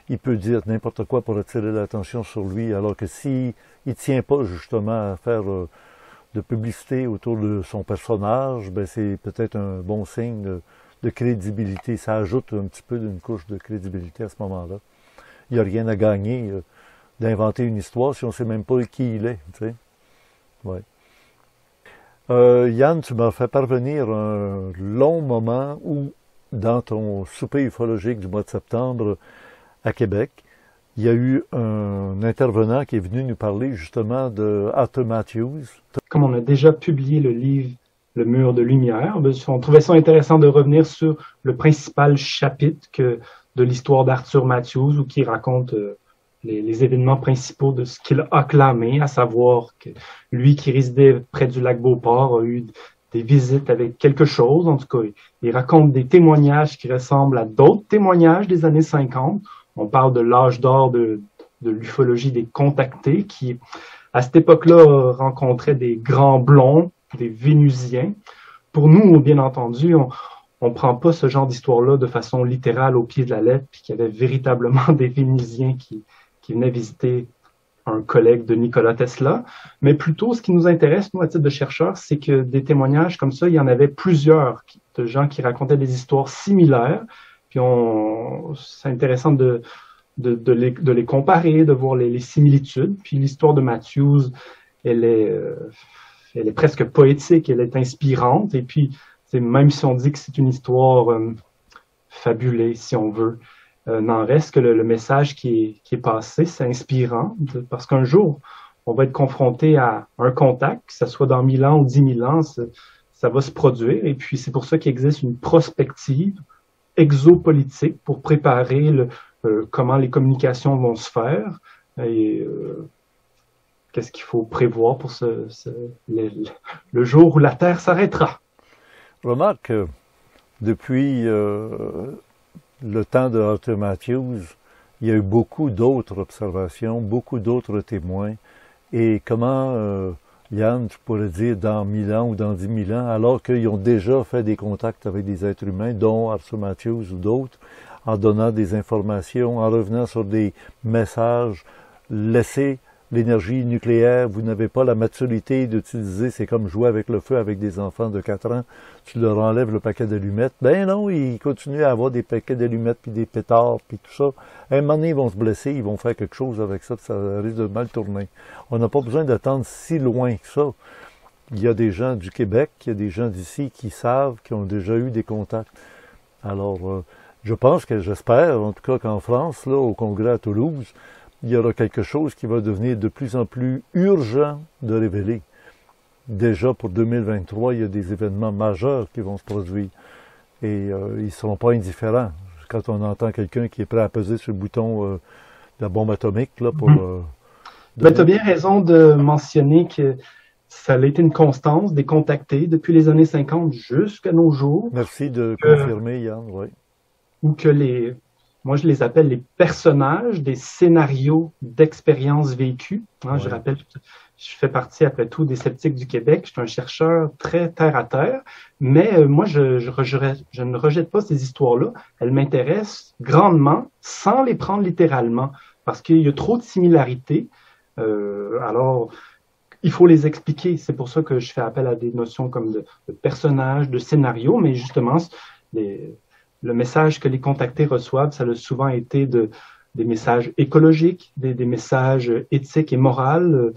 il peut dire n'importe quoi pour attirer l'attention sur lui, alors que s'il ne tient pas justement à faire de publicité autour de son personnage, ben c'est peut-être un bon signe de crédibilité. Ça ajoute un petit peu d'une couche de crédibilité à ce moment-là. Il n'y a rien à gagner d'inventer une histoire si on ne sait même pas qui il est, tu sais. Ouais. Yann, tu m'as fait parvenir un long moment où, dans ton souper ufologique du mois de septembre à Québec, il y a eu un intervenant qui est venu nous parler justement de Arthur Matthews. Comme on a déjà publié le livre Le mur de lumière, on trouvait ça intéressant de revenir sur le principal chapitre de l'histoire d'Arthur Matthews, où qui raconte les événements principaux de ce qu'il a clamé, à savoir que lui qui résidait près du lac Beauport a eu des visites avec quelque chose. En tout cas, il raconte des témoignages qui ressemblent à d'autres témoignages des années 50. On parle de l'âge d'or de l'ufologie des contactés qui, à cette époque-là, rencontraient des grands blonds, des Vénusiens. Pour nous, bien entendu, on prend pas ce genre d'histoire-là de façon littérale au pied de la lettre, puis qu'il y avait véritablement des Vénusiens qui venaient visiter un collègue de Nikola Tesla. Mais plutôt, ce qui nous intéresse, nous, à titre de chercheurs, c'est que des témoignages comme ça, il y en avait plusieurs de gens qui racontaient des histoires similaires. Puis c'est intéressant de les comparer, de voir les similitudes. Puis l'histoire de Matthews, elle est presque poétique, elle est inspirante. Et puis, même si on dit que c'est une histoire fabulée, si on veut, n'en reste que le message qui est passé, c'est inspirant, parce qu'un jour, on va être confronté à un contact, que ce soit dans 1000 ans ou 10 000 ans, ça va se produire. Et puis, c'est pour ça qu'il existe une prospective exopolitique pour préparer comment les communications vont se faire et qu'est-ce qu'il faut prévoir pour le jour où la Terre s'arrêtera. Remarque, depuis le temps de Arthur Matthews, il y a eu beaucoup d'autres observations, beaucoup d'autres témoins. Et comment, Yann, tu pourrais dire dans 1000 ans ou dans 10 000 ans, alors qu'ils ont déjà fait des contacts avec des êtres humains, dont Arthur Matthews ou d'autres, en donnant des informations, en revenant sur des messages, laissez l'énergie nucléaire, vous n'avez pas la maturité d'utiliser, c'est comme jouer avec le feu avec des enfants de 4 ans, tu leur enlèves le paquet d'allumettes, ben non, ils continuent à avoir des paquets d'allumettes, puis des pétards, puis tout ça. À un moment donné, ils vont se blesser, ils vont faire quelque chose avec ça, puis ça risque de mal tourner. On n'a pas besoin d'attendre si loin que ça. Il y a des gens du Québec, il y a des gens d'ici qui savent, qui ont déjà eu des contacts. Alors, je pense que, j'espère, en tout cas qu'en France, là, au Congrès à Toulouse, il y aura quelque chose qui va devenir de plus en plus urgent de révéler. Déjà pour 2023, il y a des événements majeurs qui vont se produire et ils ne seront pas indifférents. Quand on entend quelqu'un qui est prêt à peser sur le bouton de la bombe atomique, là, pour... tu as bien raison de mentionner que ça a été une constance des contactés depuis les années 50 jusqu'à nos jours. Merci de confirmer, Yann, oui. Ou que moi je les appelle les personnages des scénarios d'expériences vécues. Hein, ouais. Je rappelle, je fais partie après tout des sceptiques du Québec. Je suis un chercheur très terre à terre, mais moi je ne rejette pas ces histoires-là. Elles m'intéressent grandement, sans les prendre littéralement, parce qu'il y a trop de similarités. Alors, il faut les expliquer. C'est pour ça que je fais appel à des notions comme de personnages, de scénarios, mais justement, le message que les contactés reçoivent, ça a souvent été des messages écologiques, des messages éthiques et moraux,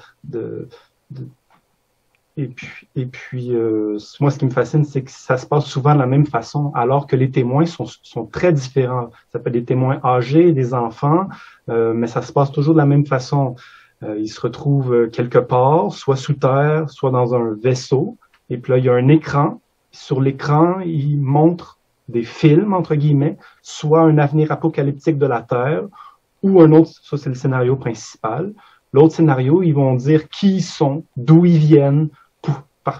Moi, ce qui me fascine, c'est que ça se passe souvent de la même façon, alors que les témoins sont très différents. Ça peut être des témoins âgés, des enfants, mais ça se passe toujours de la même façon. Ils se retrouvent quelque part, soit sous terre, soit dans un vaisseau. Et puis là, il y a un écran. Sur l'écran, ils montrent des films, entre guillemets, soit un avenir apocalyptique de la Terre, ou un autre, ça c'est le scénario principal. L'autre scénario, ils vont dire qui ils sont, d'où ils viennent,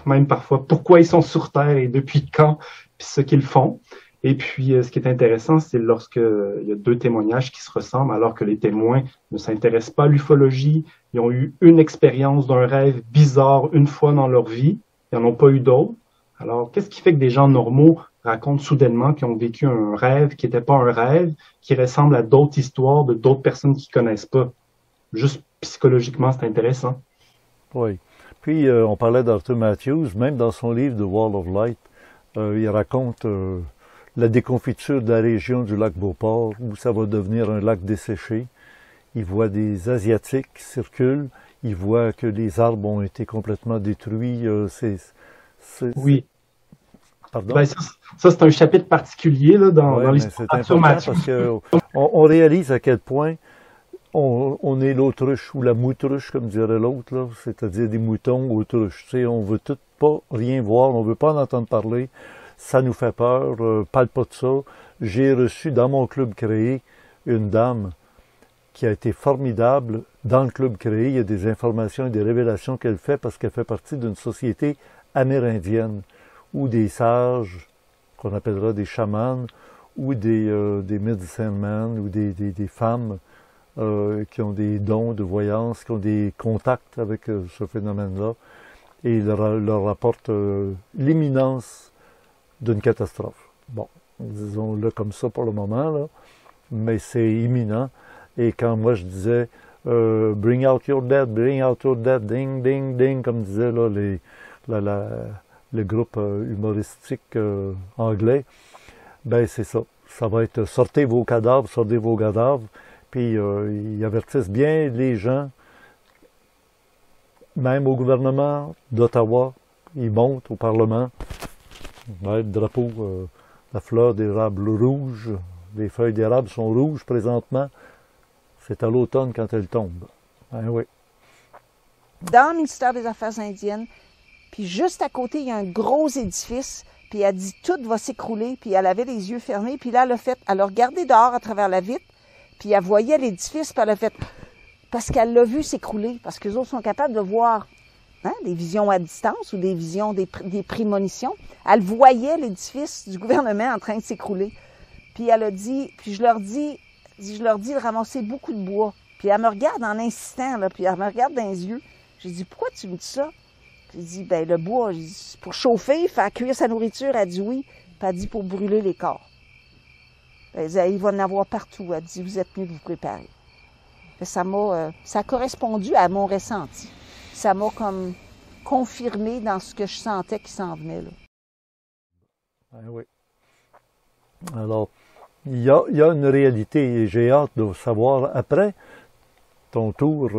même parfois pourquoi ils sont sur Terre et depuis quand, puis ce qu'ils font. Et puis, ce qui est intéressant, c'est lorsque il y a deux témoignages qui se ressemblent, alors que les témoins ne s'intéressent pas à l'ufologie, ils ont eu une expérience d'un rêve bizarre une fois dans leur vie, ils n'en ont pas eu d'autres. Alors, qu'est-ce qui fait que des gens normaux racontent soudainement qu'ils ont vécu un rêve qui n'était pas un rêve, qui ressemble à d'autres histoires de d'autres personnes qu'ils connaissent pas? Juste psychologiquement, c'est intéressant. Oui. Puis, on parlait d'Arthur Matthews, même dans son livre The Wall of Light, il raconte la déconfiture de la région du lac Beauport, où ça va devenir un lac desséché. Il voit des Asiatiques qui circulent, il voit que les arbres ont été complètement détruits. Oui. Pardon? Ben, ça c'est un chapitre particulier là, dans l'histoire d'Arthur Matthews. Parce que on réalise à quel point on est l'autruche ou la moutruche, comme dirait l'autre, là, c'est-à-dire des moutons autruches. Tu sais, on veut tout pas rien voir, on veut pas en entendre parler. Ça nous fait peur, parle pas de ça. J'ai reçu dans mon club créé une dame qui a été formidable. Dans le club créé, il y a des informations et des révélations qu'elle fait parce qu'elle fait partie d'une société amérindienne où des sages, qu'on appellera des chamans, ou des medicine men, ou des femmes qui ont des dons de voyance, qui ont des contacts avec ce phénomène-là, et il leur rapporte l'imminence d'une catastrophe. Bon, disons-le comme ça pour le moment, là, mais c'est imminent. Et quand moi je disais bring out your dead, ding, ding, ding, comme disait là, le groupe humoristique anglais, ben c'est ça. Ça va être sortez vos cadavres, puis ils avertissent bien les gens, même au gouvernement d'Ottawa, ils montent au Parlement, le drapeau, la fleur d'érable rouge, les feuilles d'érable sont rouges présentement, c'est à l'automne quand elles tombent. Ben oui. Dans le ministère des Affaires indiennes, puis juste à côté, il y a un gros édifice, puis elle dit tout va s'écrouler, puis elle avait les yeux fermés, puis là, elle a regardé dehors à travers la vitre, puis elle voyait l'édifice, puis elle a fait, parce qu'elle l'a vu s'écrouler, parce que les autres sont capables de voir des visions à distance ou des visions, des prémonitions. Elle voyait l'édifice du gouvernement en train de s'écrouler. Puis elle a dit, puis je leur dis de ramasser beaucoup de bois. Puis elle me regarde en insistant, là, puis elle me regarde dans les yeux. J'ai dit, pourquoi tu me dis ça? J'ai dit, ben le bois, pour chauffer, faire cuire sa nourriture. Elle dit oui. Puis elle dit, pour brûler les corps. Elle dit, il va en avoir partout. Elle dit, vous êtes mieux de vous préparer. Ça a correspondu à mon ressenti. Ça m'a comme confirmé dans ce que je sentais qui s'en venait, là. Ben oui. Alors, il y a une réalité et j'ai hâte de savoir, après ton tour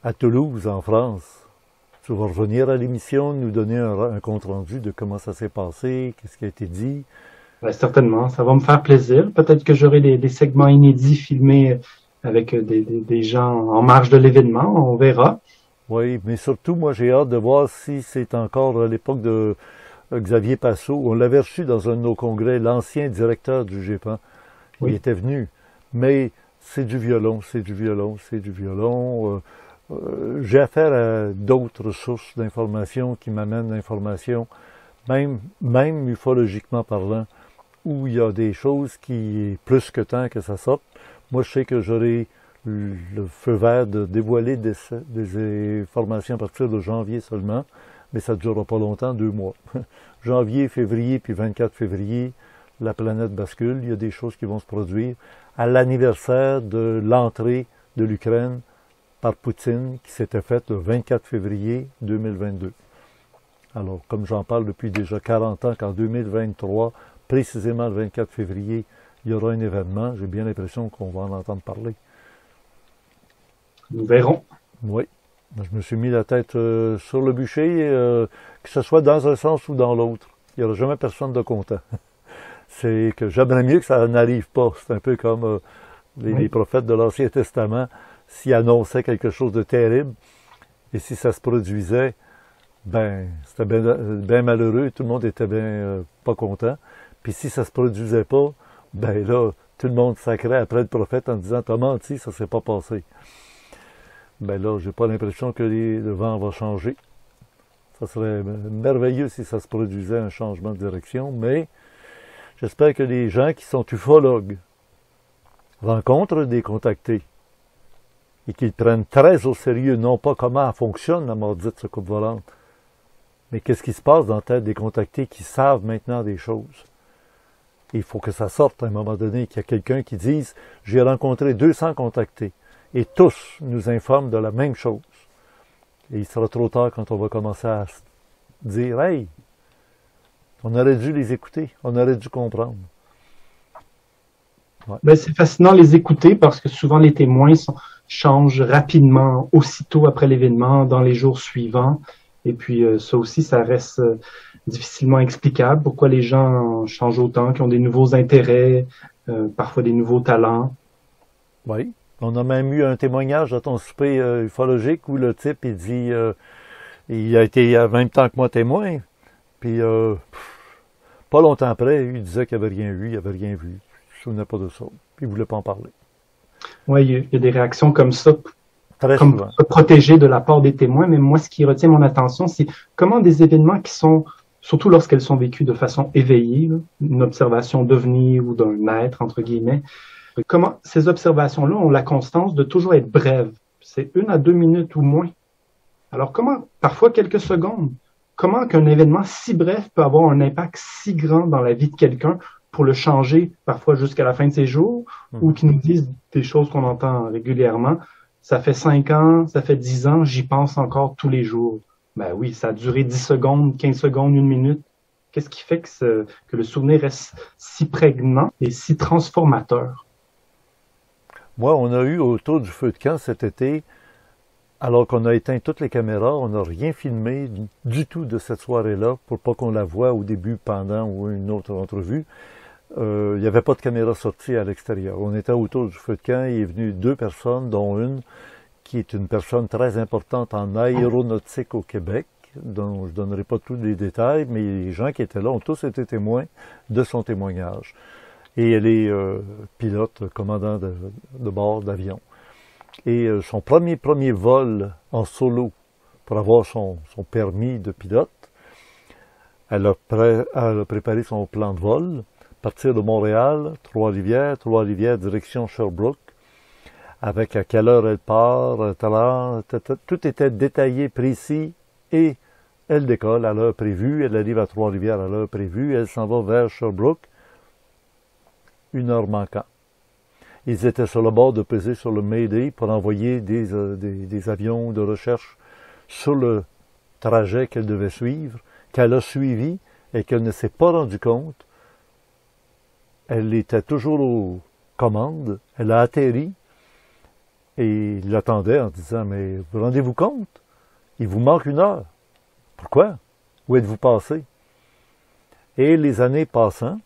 à Toulouse, en France, tu vas revenir à l'émission, nous donner un compte-rendu de comment ça s'est passé, qu'est-ce qui a été dit. Ben, certainement, ça va me faire plaisir. Peut-être que j'aurai des segments inédits filmés avec des gens en marge de l'événement, on verra. Oui, mais surtout, moi, j'ai hâte de voir si c'est encore à l'époque de Xavier Passot. On l'avait reçu dans un de nos congrès, l'ancien directeur du GEPAN. Oui. Il était venu. Mais c'est du violon. J'ai affaire à d'autres sources d'informations qui m'amènent l'information, même ufologiquement parlant, où il y a des choses qui est plus que temps que ça sorte. Moi, je sais que j'aurai le feu vert de dévoiler des informations à partir de janvier seulement, mais ça ne durera pas longtemps, 2 mois. Janvier, février, puis 24 février, la planète bascule, il y a des choses qui vont se produire. À l'anniversaire de l'entrée de l'Ukraine par Poutine, qui s'était faite le 24 février 2022. Alors, comme j'en parle depuis déjà 40 ans, qu'en 2023, précisément le 24 février, il y aura un événement, j'ai bien l'impression qu'on va en entendre parler. Nous verrons. Oui. Je me suis mis la tête sur le bûcher, que ce soit dans un sens ou dans l'autre. Il n'y aura jamais personne de content. C'est que j'aimerais mieux que ça n'arrive pas. C'est un peu comme les prophètes de l'Ancien Testament, s'ils annonçaient quelque chose de terrible, et si ça se produisait, ben c'était bien malheureux, tout le monde était bien pas content. Puis si ça se produisait pas, ben là, tout le monde sacrait après le prophète en disant « T'as menti, ça s'est pas passé ». Ben là, j'ai pas l'impression que le vent va changer. Ça serait merveilleux si ça se produisait un changement de direction, mais j'espère que les gens qui sont ufologues rencontrent des contactés et qu'ils prennent très au sérieux, non pas comment fonctionne la maudite soucoupe volante, mais qu'est-ce qui se passe dans la tête des contactés qui savent maintenant des choses. Et il faut que ça sorte à un moment donné, qu'il y a quelqu'un qui dise « J'ai rencontré 200 contactés et tous nous informent de la même chose ». Et il sera trop tard quand on va commencer à dire « Hey, on aurait dû les écouter, on aurait dû comprendre ». Ouais. Ben, c'est fascinant les écouter parce que souvent les témoins changent rapidement, aussitôt après l'événement, dans les jours suivants. Et puis ça aussi, ça reste difficilement explicable. Pourquoi les gens changent autant, qui ont des nouveaux intérêts, parfois des nouveaux talents. Oui. On a même eu un témoignage à ton souper ufologique où le type, il dit, il a été en même temps que moi témoin. Puis pas longtemps après, il disait qu'il n'avait rien vu, il n'avait rien vu. Il ne se souvenait pas de ça. Puis il ne voulait pas en parler. Oui, il y a des réactions comme ça. Très comme souvent. protégé de la part des témoins, mais moi, ce qui retient mon attention, c'est comment des événements qui sont, surtout lorsqu'elles sont vécues de façon éveillée, là, une observation d'ovni ou d'un être, entre guillemets, comment ces observations-là ont la constance de toujours être brèves. C'est 1 à 2 minutes ou moins. Alors comment, parfois quelques secondes, comment qu'un événement si bref peut avoir un impact si grand dans la vie de quelqu'un pour le changer, parfois jusqu'à la fin de ses jours, ou qui nous disent des choses qu'on entend régulièrement. Ça fait 5 ans, ça fait 10 ans, j'y pense encore tous les jours. Ben oui, ça a duré 10 secondes, 15 secondes, 1 minute. Qu'est-ce qui fait que le souvenir reste si prégnant et si transformateur? Moi, on a eu autour du feu de camp cet été, alors qu'on a éteint toutes les caméras, on n'a rien filmé du tout de cette soirée-là pour pas qu'on la voie au début, pendant ou une autre entrevue. Il n'y avait pas de caméra sortie à l'extérieur. On était autour du feu de camp, il est venu 2 personnes, dont une qui est une personne très importante en aéronautique au Québec, dont je ne donnerai pas tous les détails, mais les gens qui étaient là ont tous été témoins de son témoignage. Et elle est pilote, commandant de bord d'avion. Et son premier vol en solo pour avoir son permis de pilote, elle a préparé son plan de vol, partir de Montréal, Trois-Rivières direction Sherbrooke, avec à quelle heure elle part, tout était détaillé, précis, et elle décolle à l'heure prévue, elle arrive à Trois-Rivières à l'heure prévue, elle s'en va vers Sherbrooke, 1 heure manquant. Ils étaient sur le bord de peser sur le Mayday pour envoyer des avions de recherche sur le trajet qu'elle devait suivre, qu'elle a suivi et qu'elle ne s'est pas rendu compte. Elle était toujours aux commandes, elle a atterri et il l'attendait en disant « Mais vous rendez-vous compte? Il vous manque 1 heure. Pourquoi? Où êtes-vous passé? » Et les années passant,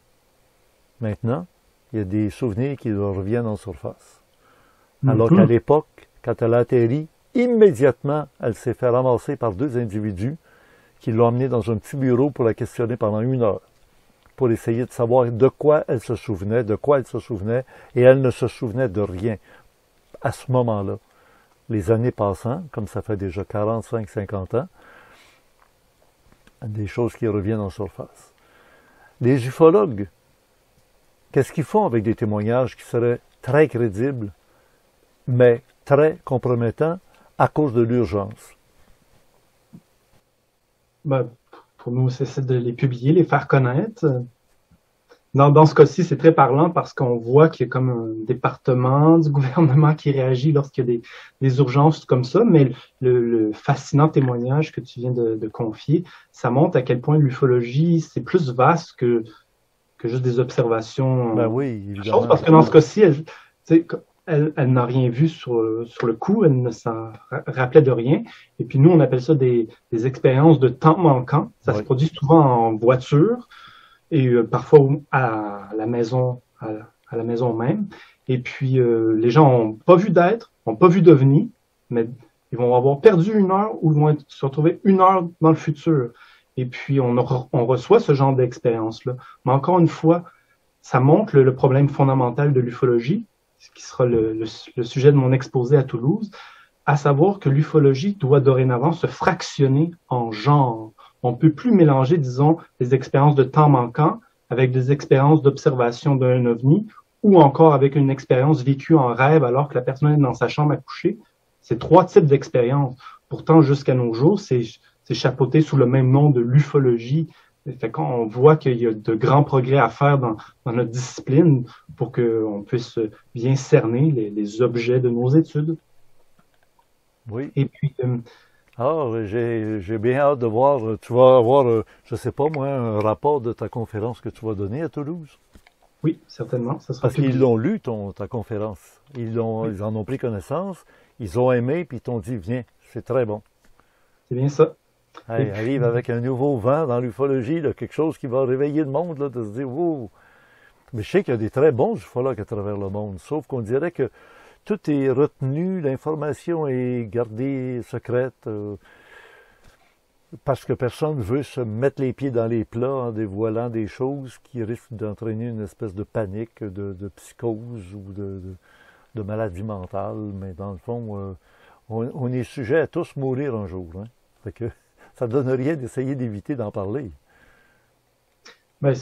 maintenant, il y a des souvenirs qui reviennent en surface. Alors qu'à l'époque, quand elle a atterri, immédiatement, elle s'est fait ramasser par 2 individus qui l'ont emmenée dans un petit bureau pour la questionner pendant 1 heure, pour essayer de savoir de quoi elle se souvenait, et elle ne se souvenait de rien. À ce moment-là, les années passant, comme ça fait déjà 45-50 ans, des choses qui reviennent en surface. Les ufologues, qu'est-ce qu'ils font avec des témoignages qui seraient très crédibles, mais très compromettants à cause de l'urgence? Ben, pour nous, c'est de les publier, les faire connaître. Dans ce cas-ci, c'est très parlant parce qu'on voit qu'il y a comme un département du gouvernement qui réagit lorsqu'il y a des urgences comme ça, mais le fascinant témoignage que tu viens de confier, ça montre à quel point l'ufologie, c'est plus vaste que juste des observations. Ben oui, évidemment. Parce que dans ce cas-ci, elle n'a rien vu sur le coup, elle ne s'en rappelait de rien. Et puis nous, on appelle ça des expériences de temps manquant. Ça se produit souvent en voiture et parfois à la maison, à la maison même. Et puis les gens n'ont pas vu d'être, n'ont pas vu d'OVNI, mais ils vont avoir perdu 1 heure ou vont se retrouver 1 heure dans le futur. Et puis on reçoit ce genre d'expérience-là. Mais encore une fois, ça montre le problème fondamental de l'ufologie, ce qui sera le sujet de mon exposé à Toulouse, à savoir que l'ufologie doit dorénavant se fractionner en genres. On ne peut plus mélanger, disons, des expériences de temps manquant avec des expériences d'observation d'un ovni ou encore avec une expérience vécue en rêve alors que la personne est dans sa chambre à coucher. C'est 3 types d'expériences. Pourtant, jusqu'à nos jours, c'est chapeauté sous le même nom de l'ufologie. Fait qu'on voit qu'il y a de grands progrès à faire dans notre discipline pour qu'on puisse bien cerner les objets de nos études. Oui. Et puis, j'ai bien hâte de voir. Tu vas avoir, je sais pas moi, un rapport de ta conférence que tu vas donner à Toulouse. Oui, certainement. Ça sera Parce qu'ils l'ont lu, ta conférence. Ils en ont pris connaissance, ils ont aimé, puis ils t'ont dit, viens, c'est très bon. C'est bien ça. Hey, arrive avec un nouveau vent dans l'ufologie, là, quelque chose qui va réveiller le monde, là, de se dire, wow. Mais je sais qu'il y a des très bons ufologues à travers le monde, sauf qu'on dirait que tout est retenu, l'information est gardée secrète, parce que personne ne veut se mettre les pieds dans les plats en dévoilant des choses qui risquent d'entraîner une espèce de panique, de psychose ou de maladie mentale. Mais dans le fond, on est sujet à tous mourir un jour. Hein? Fait que ça ne donne rien d'essayer d'éviter d'en parler. Ben,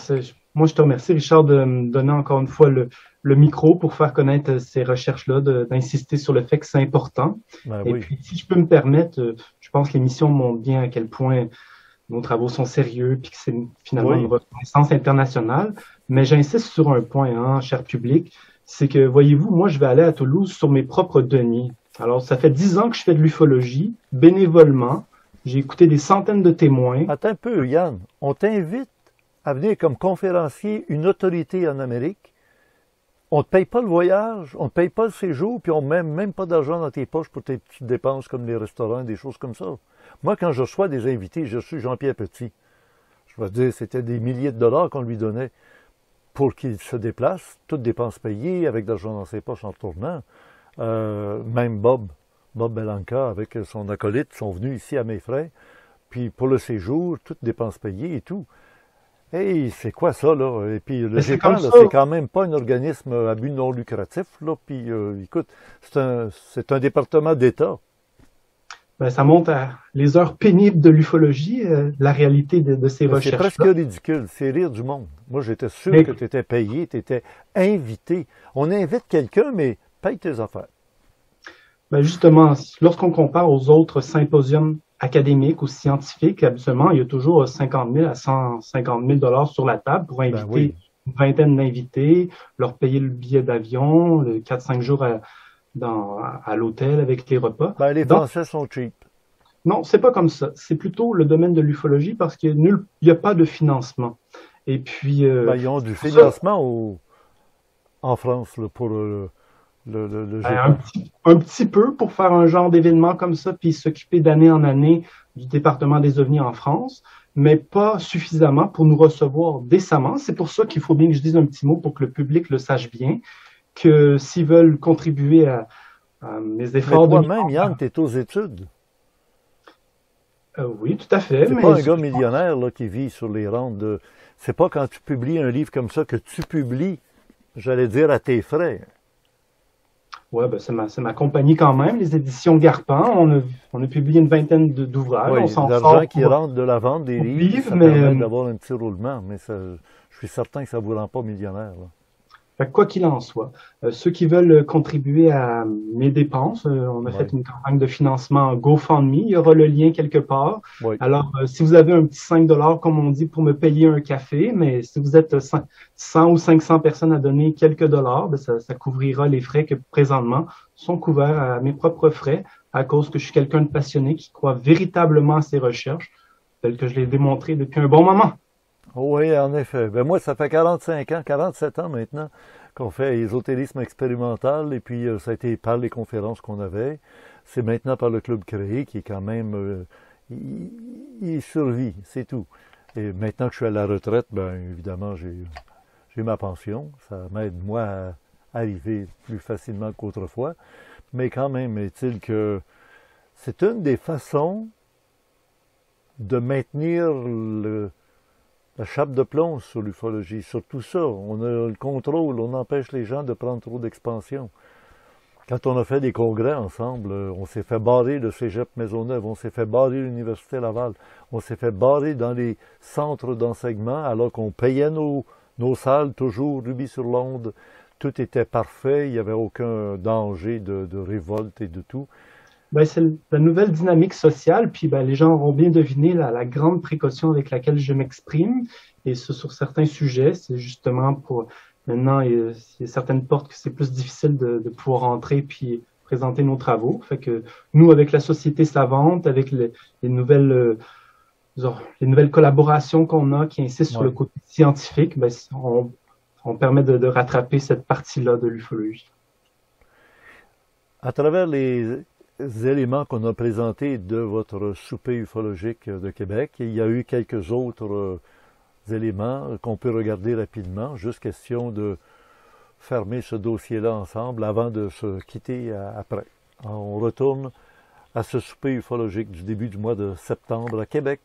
moi, je te remercie, Richard, de me donner encore une fois le micro pour faire connaître ces recherches-là, d'insister sur le fait que c'est important. Ben, et oui. puis, si je peux me permettre, je pense que l'émission montre bien à quel point nos travaux sont sérieux puis que c'est finalement une reconnaissance internationale. Mais j'insiste sur un point, hein, cher public, c'est que, voyez-vous, moi, je vais aller à Toulouse sur mes propres deniers. Alors, ça fait 10 ans que je fais de l'ufologie, bénévolement. J'ai écouté des centaines de témoins. Attends un peu, Yann. On t'invite à venir comme conférencier une autorité en Amérique. On ne te paye pas le voyage, on ne te paye pas le séjour, puis on ne met même pas d'argent dans tes poches pour tes petites dépenses comme les restaurants, des choses comme ça. Moi, quand je reçois des invités, je suis Jean-Pierre Petit. Je vais te dire, c'était des milliers de dollars qu'on lui donnait pour qu'il se déplace, toutes dépenses payées, avec de l'argent dans ses poches en tournant. Même Bob Belanca, avec son acolyte, sont venus ici à mes frais. Puis pour le séjour, toutes dépenses payées et tout. Hey, c'est quoi ça, là? Et puis le GEPAN, c'est quand même pas un organisme à but non lucratif, là. Puis écoute, c'est un département d'État. Ben, ça montre à les heures pénibles de l'ufologie, la réalité de ces recherches. C'est presque ridicule, c'est rire du monde. Moi, j'étais sûr que tu étais payé, tu étais invité. On invite quelqu'un, mais paye tes affaires. Ben justement, lorsqu'on compare aux autres symposiums académiques ou scientifiques, habituellement, il y a toujours 50 000 à 150 000 $ sur la table pour inviter une vingtaine d'invités, leur payer le billet d'avion, 4-5 jours à l'hôtel avec les repas. Ben, les Français sont cheap. Non, c'est pas comme ça. C'est plutôt le domaine de l'ufologie parce qu'il n'y a pas de financement. Et puis... ils ont du financement en France là, pour le un petit peu pour faire un genre d'événement comme ça, puis s'occuper d'année en année du département des OVNI en France, mais pas suffisamment pour nous recevoir décemment. C'est pour ça qu'il faut bien que je dise un petit mot pour que le public le sache bien, que s'ils veulent contribuer à mes efforts... Mais toi-même, Yann, tu es aux études. Oui, tout à fait. C'est pas un gars millionnaire là, qui vit sur les rentes de... C'est pas quand tu publies un livre comme ça que tu publies, j'allais dire, à tes frais. Oui, ben c'est ma compagnie quand même, les éditions Garpan. On a publié une vingtaine d'ouvrages. Oui, on s'en l'argent qui rentre de la vente des livres, ça permet d'avoir un petit roulement, mais je suis certain que ça ne vous rend pas millionnaire. Là. Quoi qu'il en soit, ceux qui veulent contribuer à mes dépenses, on a fait une campagne de financement GoFundMe, il y aura le lien quelque part. Oui. Alors, si vous avez un petit 5 $, comme on dit, pour me payer un café, mais si vous êtes 100 ou 500 personnes à donner quelques dollars, ben ça couvrira les frais que présentement sont couverts à mes propres frais, à cause que je suis quelqu'un de passionné qui croit véritablement à ces recherches, telles que je l'ai démontré depuis un bon moment. Oui, en effet. Ben moi, ça fait 47 ans maintenant qu'on fait ésotérisme expérimental, et puis ça a été par les conférences qu'on avait. C'est maintenant par le club créé qui est quand même... il survit, c'est tout. Et maintenant que je suis à la retraite, ben évidemment, j'ai ma pension. Ça m'aide, moi, à arriver plus facilement qu'autrefois. Mais quand même, est-il que c'est une des façons de maintenir la chape de plomb sur l'ufologie. Surtout ça, on a le contrôle, on empêche les gens de prendre trop d'expansion. Quand on a fait des congrès ensemble, on s'est fait barrer le Cégep Maisonneuve, on s'est fait barrer l'Université Laval, on s'est fait barrer dans les centres d'enseignement alors qu'on payait nos salles toujours rubis sur l'onde. Tout était parfait, il n'y avait aucun danger de révolte et de tout. Ben, c'est la nouvelle dynamique sociale, puis ben, les gens auront bien deviné la grande précaution avec laquelle je m'exprime, et ce, sur certains sujets, c'est justement pour... Maintenant, il y a certaines portes que c'est plus difficile de pouvoir entrer puis présenter nos travaux. Fait que nous, avec la Société savante, avec les nouvelles collaborations qu'on a qui insistent sur le côté scientifique, ben, on permet de rattraper cette partie-là de l'ufologie. À travers les éléments qu'on a présentés de votre souper ufologique de Québec, il y a eu quelques autres éléments qu'on peut regarder rapidement. Juste question de fermer ce dossier-là ensemble avant de se quitter après. On retourne à ce souper ufologique du début du mois de septembre à Québec,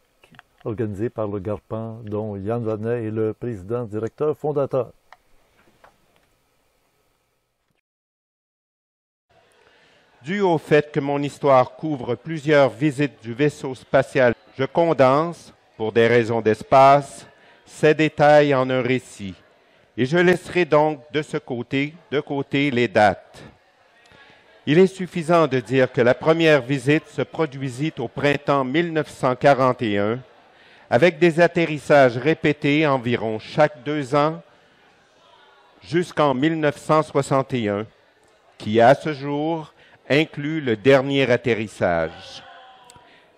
organisé par le GARPAN, dont Yann Vanet est le président, directeur, fondateur. Dû au fait que mon histoire couvre plusieurs visites du vaisseau spatial, je condense, pour des raisons d'espace, ces détails en un récit, et je laisserai donc de côté les dates. Il est suffisant de dire que la première visite se produisit au printemps 1941, avec des atterrissages répétés environ chaque 2 ans, jusqu'en 1961, qui à ce jour inclut le dernier atterrissage.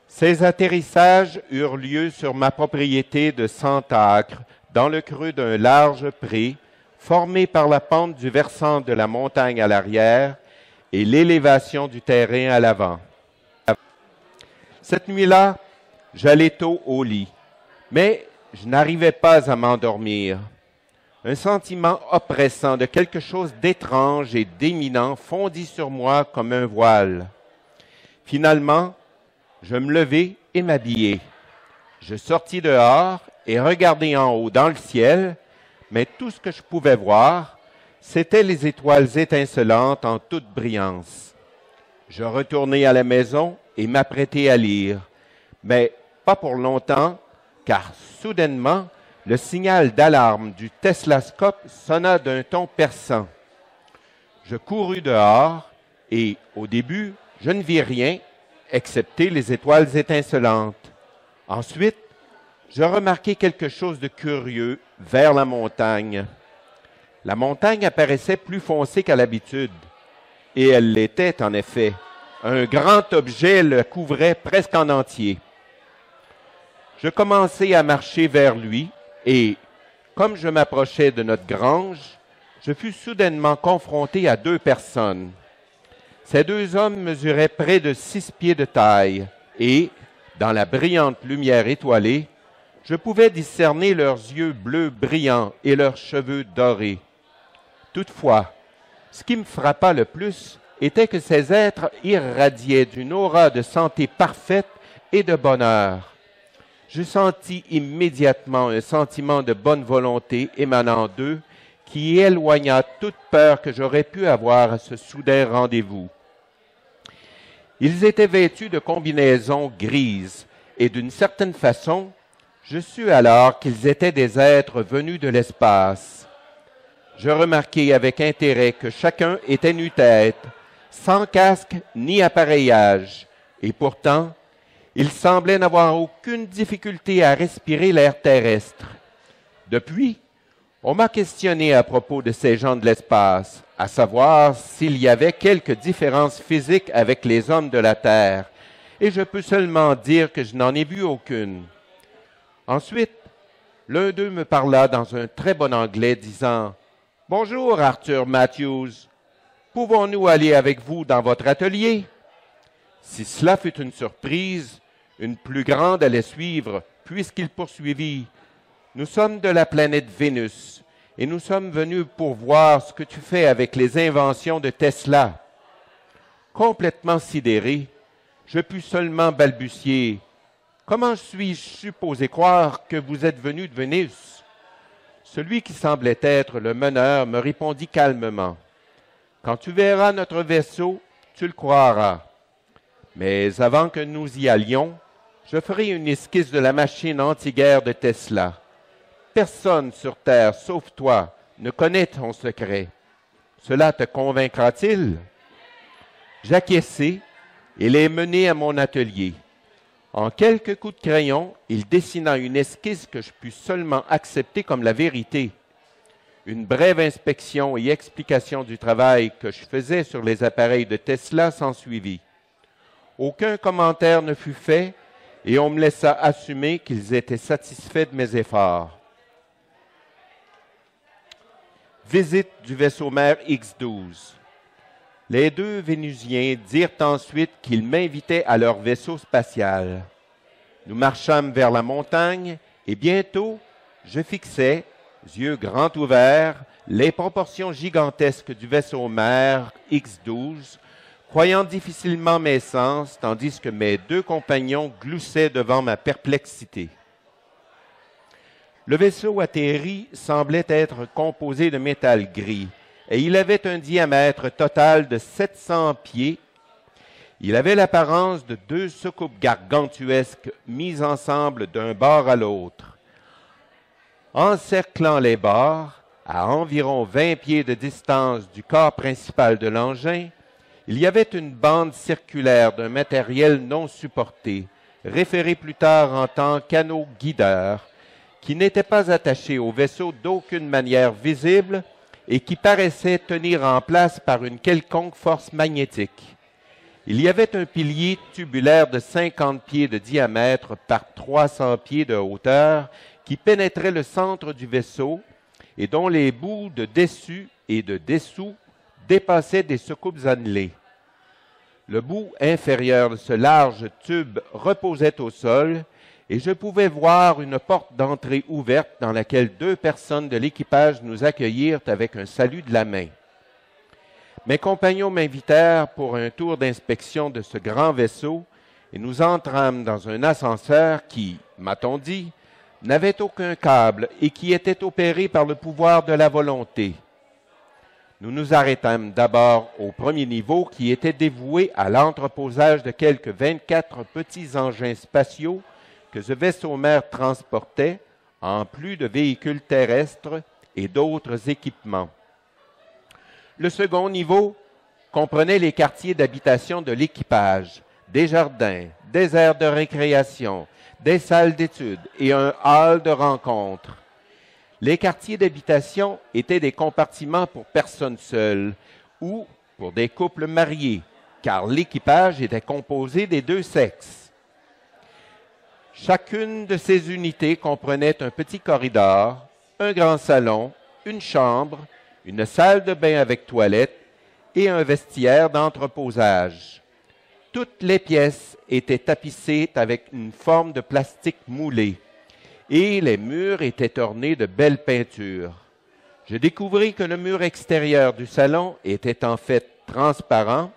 Ces atterrissages eurent lieu sur ma propriété de 100 acres, dans le creux d'un large pré, formé par la pente du versant de la montagne à l'arrière et l'élévation du terrain à l'avant. Cette nuit-là, j'allais tôt au lit, mais je n'arrivais pas à m'endormir. Un sentiment oppressant de quelque chose d'étrange et d'éminent fondit sur moi comme un voile. Finalement, je me levai et m'habillai. Je sortis dehors et regardai en haut dans le ciel, mais tout ce que je pouvais voir, c'étaient les étoiles étincelantes en toute brillance. Je retournai à la maison et m'apprêtai à lire, mais pas pour longtemps, car soudainement, le signal d'alarme du Teslascope sonna d'un ton perçant. Je courus dehors et, au début, je ne vis rien, excepté les étoiles étincelantes. Ensuite, je remarquai quelque chose de curieux vers la montagne. La montagne apparaissait plus foncée qu'à l'habitude, et elle l'était en effet. Un grand objet le couvrait presque en entier. Je commençai à marcher vers lui, et, comme je m'approchais de notre grange, je fus soudainement confronté à 2 personnes. Ces 2 hommes mesuraient près de 6 pieds de taille, et, dans la brillante lumière étoilée, je pouvais discerner leurs yeux bleus brillants et leurs cheveux dorés. Toutefois, ce qui me frappa le plus était que ces êtres irradiaient d'une aura de santé parfaite et de bonheur. Je sentis immédiatement un sentiment de bonne volonté émanant d'eux qui éloigna toute peur que j'aurais pu avoir à ce soudain rendez-vous. Ils étaient vêtus de combinaisons grises et d'une certaine façon, je sus alors qu'ils étaient des êtres venus de l'espace. Je remarquai avec intérêt que chacun était nu-tête, sans casque ni appareillage, et pourtant, ils semblaient n'avoir aucune difficulté à respirer l'air terrestre. Depuis, on m'a questionné à propos de ces gens de l'espace, à savoir s'il y avait quelques différences physiques avec les hommes de la Terre, et je peux seulement dire que je n'en ai vu aucune. Ensuite, l'un d'eux me parla dans un très bon anglais, disant Bonjour, Arthur Matthews. Pouvons-nous aller avec vous dans votre atelier? Si cela fut une surprise, une plus grande allait suivre, puisqu'il poursuivit. Nous sommes de la planète Vénus, et nous sommes venus pour voir ce que tu fais avec les inventions de Tesla. Complètement sidéré, je pus seulement balbutier. Comment suis-je supposé croire que vous êtes venu de Vénus? Celui qui semblait être le meneur me répondit calmement. Quand tu verras notre vaisseau, tu le croiras. Mais avant que nous y allions, je ferai une esquisse de la machine anti-guerre de Tesla. Personne sur Terre, sauf toi, ne connaît ton secret. Cela te convaincra-t-il? J'acquiesçai et l'ai mené à mon atelier. En quelques coups de crayon, il dessina une esquisse que je pus seulement accepter comme la vérité. Une brève inspection et explication du travail que je faisais sur les appareils de Tesla s'ensuivit. Aucun commentaire ne fut fait et on me laissa assumer qu'ils étaient satisfaits de mes efforts. Visite du vaisseau-mère X-12. Les deux Vénusiens dirent ensuite qu'ils m'invitaient à leur vaisseau spatial. Nous marchâmes vers la montagne et bientôt, je fixai, yeux grands ouverts, les proportions gigantesques du vaisseau-mère X-12, croyant difficilement mes sens, tandis que mes deux compagnons gloussaient devant ma perplexité. Le vaisseau atterri semblait être composé de métal gris, et il avait un diamètre total de 700 pieds. Il avait l'apparence de deux soucoupes gargantuesques mises ensemble d'un bord à l'autre. Encerclant les bords, à environ 20 pieds de distance du corps principal de l'engin, il y avait une bande circulaire d'un matériel non supporté, référé plus tard en tant qu'anneau guideur, qui n'était pas attaché au vaisseau d'aucune manière visible et qui paraissait tenir en place par une quelconque force magnétique. Il y avait un pilier tubulaire de 50 pieds de diamètre par 300 pieds de hauteur qui pénétrait le centre du vaisseau et dont les bouts de dessus et de dessous dépassaient des soucoupes annelées. Le bout inférieur de ce large tube reposait au sol et je pouvais voir une porte d'entrée ouverte dans laquelle deux personnes de l'équipage nous accueillirent avec un salut de la main. Mes compagnons m'invitèrent pour un tour d'inspection de ce grand vaisseau et nous entrâmes dans un ascenseur qui, m'a-t-on dit, n'avait aucun câble et qui était opéré par le pouvoir de la volonté. Nous nous arrêtâmes d'abord au premier niveau qui était dévoué à l'entreposage de quelques 24 petits engins spatiaux que ce vaisseau-mère transportait, en plus de véhicules terrestres et d'autres équipements. Le second niveau comprenait les quartiers d'habitation de l'équipage, des jardins, des aires de récréation, des salles d'études et un hall de rencontre. Les quartiers d'habitation étaient des compartiments pour personnes seules ou pour des couples mariés, car l'équipage était composé des deux sexes. Chacune de ces unités comprenait un petit corridor, un grand salon, une chambre, une salle de bain avec toilette et un vestiaire d'entreposage. Toutes les pièces étaient tapissées avec une forme de plastique moulé et les murs étaient ornés de belles peintures. Je découvris que le mur extérieur du salon était en fait transparent,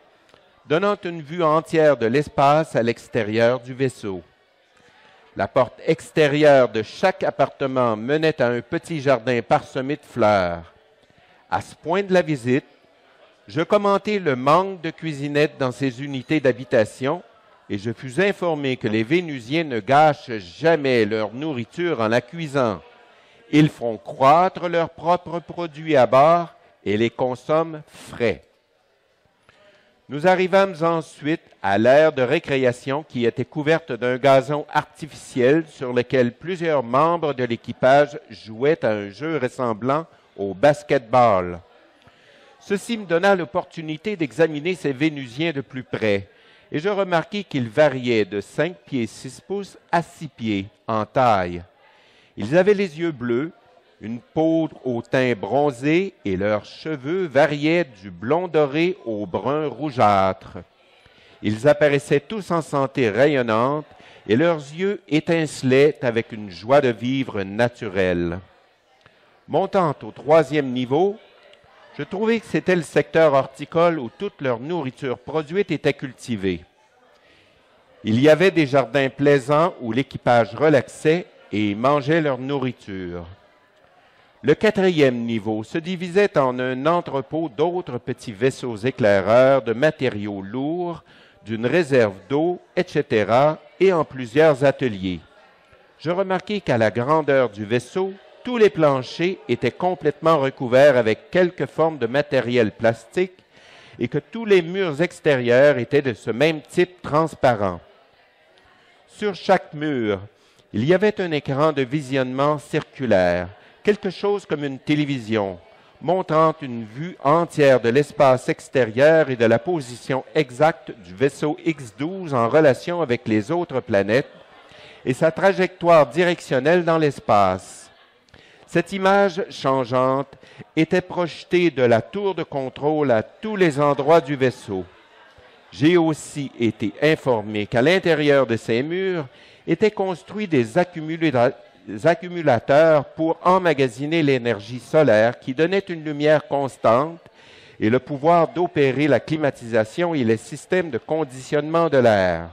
donnant une vue entière de l'espace à l'extérieur du vaisseau. La porte extérieure de chaque appartement menait à un petit jardin parsemé de fleurs. À ce point de la visite, je commentai le manque de cuisinettes dans ces unités d'habitation et je fus informé que les Vénusiens ne gâchent jamais leur nourriture en la cuisant. Ils font croître leurs propres produits à bord et les consomment frais. Nous arrivâmes ensuite à l'aire de récréation qui était couverte d'un gazon artificiel sur lequel plusieurs membres de l'équipage jouaient à un jeu ressemblant au basket-ball. Ceci me donna l'opportunité d'examiner ces Vénusiens de plus près, et je remarquai qu'ils variaient de 5 pieds 6 pouces à 6 pieds en taille. Ils avaient les yeux bleus, une peau au teint bronzé et leurs cheveux variaient du blond doré au brun rougeâtre. Ils apparaissaient tous en santé rayonnante et leurs yeux étincelaient avec une joie de vivre naturelle. Montant au 3e niveau, je trouvais que c'était le secteur horticole où toute leur nourriture produite était cultivée. Il y avait des jardins plaisants où l'équipage relaxait et mangeait leur nourriture. Le 4e niveau se divisait en un entrepôt d'autres petits vaisseaux éclaireurs, de matériaux lourds, d'une réserve d'eau, etc., et en plusieurs ateliers. Je remarquai qu'à la grandeur du vaisseau, tous les planchers étaient complètement recouverts avec quelque forme de matériel plastique et que tous les murs extérieurs étaient de ce même type transparent. Sur chaque mur, il y avait un écran de visionnement circulaire, quelque chose comme une télévision, montrant une vue entière de l'espace extérieur et de la position exacte du vaisseau X-12 en relation avec les autres planètes et sa trajectoire directionnelle dans l'espace. Cette image changeante était projetée de la tour de contrôle à tous les endroits du vaisseau. J'ai aussi été informé qu'à l'intérieur de ces murs étaient construits des accumulateurs pour emmagasiner l'énergie solaire qui donnait une lumière constante et le pouvoir d'opérer la climatisation et les systèmes de conditionnement de l'air.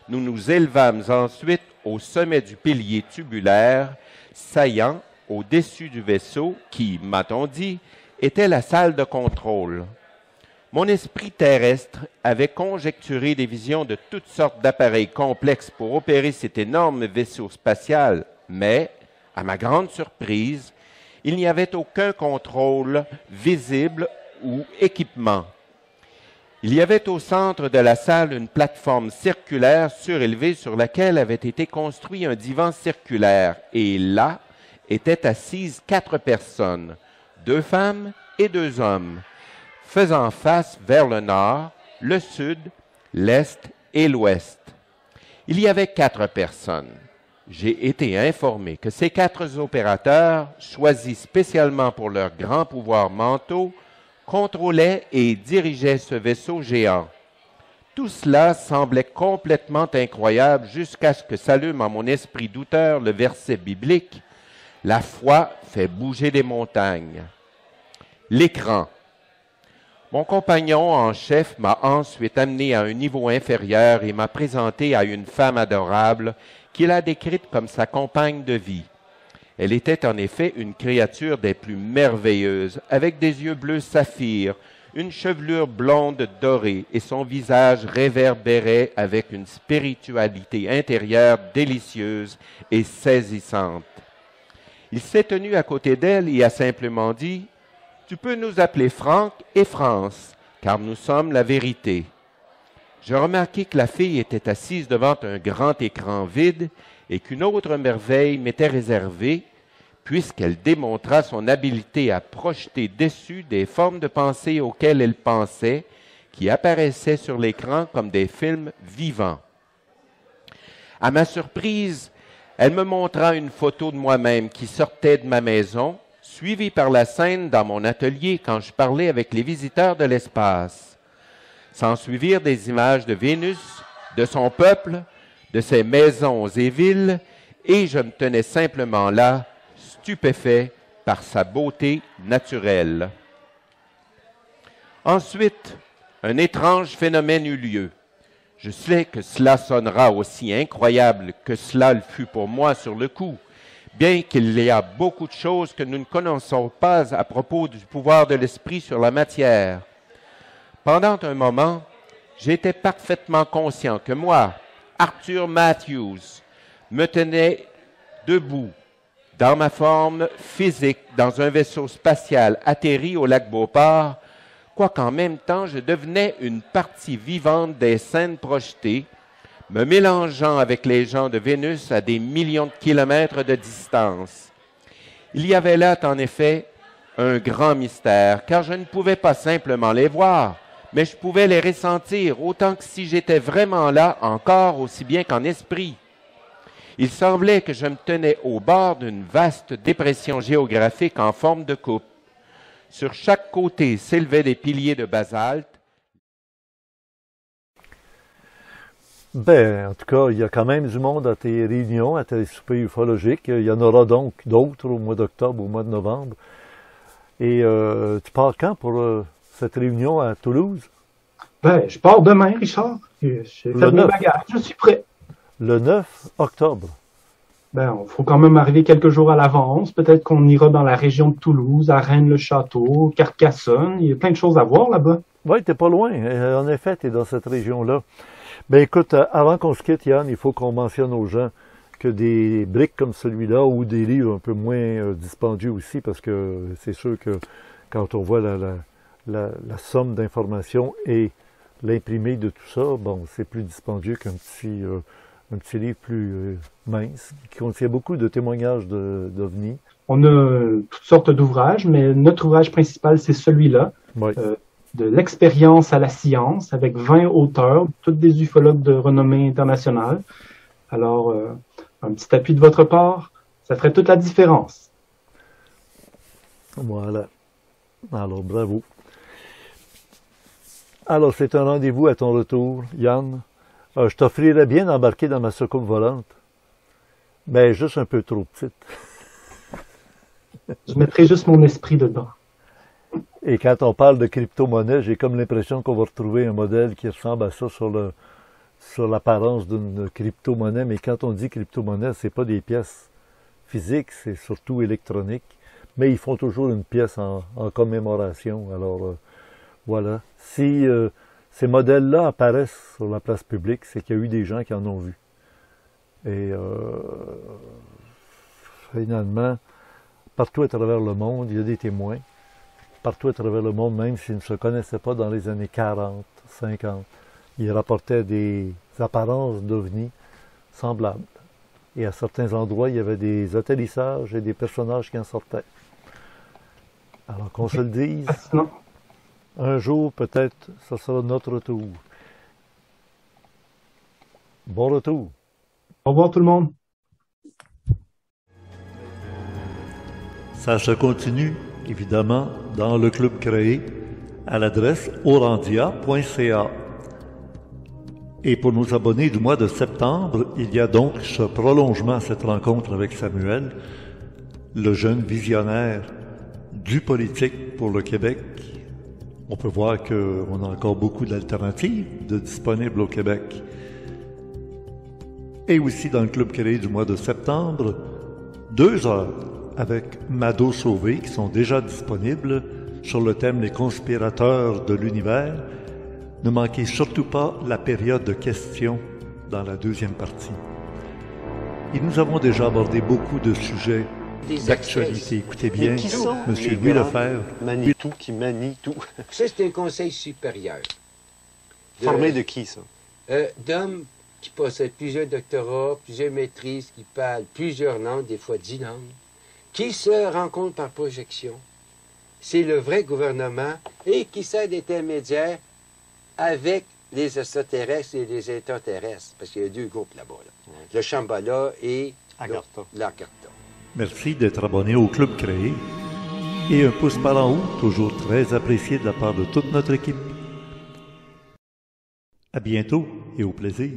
Nous nous élevâmes ensuite au sommet du pilier tubulaire, saillant au-dessus du vaisseau qui, m'a-t-on dit, était la salle de contrôle. Mon esprit terrestre avait conjecturé des visions de toutes sortes d'appareils complexes pour opérer cet énorme vaisseau spatial, mais, à ma grande surprise, il n'y avait aucun contrôle visible ou équipement. Il y avait au centre de la salle une plateforme circulaire surélevée sur laquelle avait été construit un divan circulaire, et là étaient assises 4 personnes, 2 femmes et 2 hommes, faisant face vers le nord, le sud, l'est et l'ouest. Il y avait 4 personnes. J'ai été informé que ces 4 opérateurs, choisis spécialement pour leurs grands pouvoirs mentaux, contrôlaient et dirigeaient ce vaisseau géant. Tout cela semblait complètement incroyable jusqu'à ce que s'allume en mon esprit douteur le verset biblique « La foi fait bouger des montagnes ». L'écran. Mon compagnon en chef m'a ensuite amené à un niveau inférieur et m'a présenté à une femme adorable qu'il a décrite comme sa compagne de vie. Elle était en effet une créature des plus merveilleuses, avec des yeux bleus saphir, une chevelure blonde dorée et son visage réverbérait avec une spiritualité intérieure délicieuse et saisissante. Il s'est tenu à côté d'elle et a simplement dit « Tu peux nous appeler Franck et France, car nous sommes la vérité. » Je remarquai que la fille était assise devant un grand écran vide et qu'une autre merveille m'était réservée, puisqu'elle démontra son habileté à projeter dessus des formes de pensée auxquelles elle pensait, qui apparaissaient sur l'écran comme des films vivants. À ma surprise, elle me montra une photo de moi-même qui sortait de ma maison, suivie par la scène dans mon atelier quand je parlais avec les visiteurs de l'espace. S'ensuivirent des images de Vénus, de son peuple, de ses maisons et villes, et je me tenais simplement là, stupéfait par sa beauté naturelle. Ensuite, un étrange phénomène eut lieu. Je sais que cela sonnera aussi incroyable que cela le fut pour moi sur le coup, bien qu'il y a beaucoup de choses que nous ne connaissons pas à propos du pouvoir de l'esprit sur la matière. Pendant un moment, j'étais parfaitement conscient que moi, Arthur Matthews, me tenais debout, dans ma forme physique, dans un vaisseau spatial atterri au lac Beauport, quoiqu'en même temps je devenais une partie vivante des scènes projetées, me mélangeant avec les gens de Vénus à des millions de kilomètres de distance. Il y avait là, en effet, un grand mystère, car je ne pouvais pas simplement les voir, mais je pouvais les ressentir autant que si j'étais vraiment là, encore aussi bien qu'en esprit. Il semblait que je me tenais au bord d'une vaste dépression géographique en forme de coupe. Sur chaque côté s'élevaient des piliers de basalte. Ben, en tout cas, il y a quand même du monde à tes réunions, à tes soupers ufologiques. Il y en aura donc d'autres au mois d'octobre, au mois de novembre. Et tu pars quand pour cette réunion à Toulouse? Ben, je pars demain, Richard. J'ai fait mes bagages, je suis prêt. Le 9 octobre. Ben, il faut quand même arriver quelques jours à l'avance. Peut-être qu'on ira dans la région de Toulouse, à Rennes-le-Château, Carcassonne. Il y a plein de choses à voir là-bas. Oui, t'es pas loin. En effet, t'es dans cette région-là. Ben écoute, avant qu'on se quitte, Yann, il faut qu'on mentionne aux gens que des briques comme celui-là ou des livres un peu moins dispendieux aussi, parce que c'est sûr que quand on voit la somme d'informations et l'imprimé de tout ça, bon, c'est plus dispendieux qu'un petit livre plus mince, qui contient beaucoup de témoignages d'OVNI. On a toutes sortes d'ouvrages, mais notre ouvrage principal, c'est celui-là. Oui. De l'expérience à la science, avec 20 auteurs, toutes des ufologues de renommée internationale. Alors, un petit appui de votre part, ça ferait toute la différence. Voilà. Alors, bravo. Alors, c'est un rendez-vous à ton retour, Yann. Je t'offrirais bien d'embarquer dans ma soucoupe volante, mais juste un peu trop petite. Je mettrai juste mon esprit dedans. Et quand on parle de crypto-monnaie, j'ai comme l'impression qu'on va retrouver un modèle qui ressemble à ça sur l'apparence d'une crypto-monnaie. Mais quand on dit crypto-monnaie, c'est pas des pièces physiques, c'est surtout électronique. Mais ils font toujours une pièce en commémoration. Alors, voilà. Si ces modèles-là apparaissent sur la place publique, c'est qu'il y a eu des gens qui en ont vu. Et finalement, partout à travers le monde, il y a des témoins. Partout à travers le monde, même s'ils ne se connaissaient pas dans les années 40, 50, ils rapportaient des apparences d'OVNI semblables. Et à certains endroits, il y avait des atterrissages et des personnages qui en sortaient. Alors qu'on se le dise, un jour, peut-être, ce sera notre tour. Bon retour. Au revoir tout le monde. Ça se continue, évidemment, dans le club créé à l'adresse orandia.ca. Et pour nos abonnés du mois de septembre, il y a donc ce prolongement à cette rencontre avec Samuel, le jeune visionnaire du politique pour le Québec. On peut voir qu'on a encore beaucoup d'alternatives disponibles au Québec. Et aussi dans le club créé du mois de septembre, 2 heures avec Mado Sauvé qui sont déjà disponibles sur le thème Les conspirateurs de l'univers. Ne manquez surtout pas la période de questions dans la deuxième partie. Et nous avons déjà abordé beaucoup de sujets d'actualité. Écoutez bien, M. Louis Lefebvre. Manitou qui manie tout. Ça, c'est un conseil supérieur. Formé de qui, ça? D'hommes qui possèdent plusieurs doctorats, plusieurs maîtrises, qui parlent plusieurs langues, des fois 10 langues, qui se rencontrent par projection. C'est le vrai gouvernement et qui sert d'intermédiaire avec les extraterrestres et les intraterrestres, parce qu'il y a 2 groupes là-bas. Là. Le Shambhala et l'Agartha. Merci d'être abonné au club créé. Et un pouce par en haut, toujours très apprécié de la part de toute notre équipe. À bientôt et au plaisir.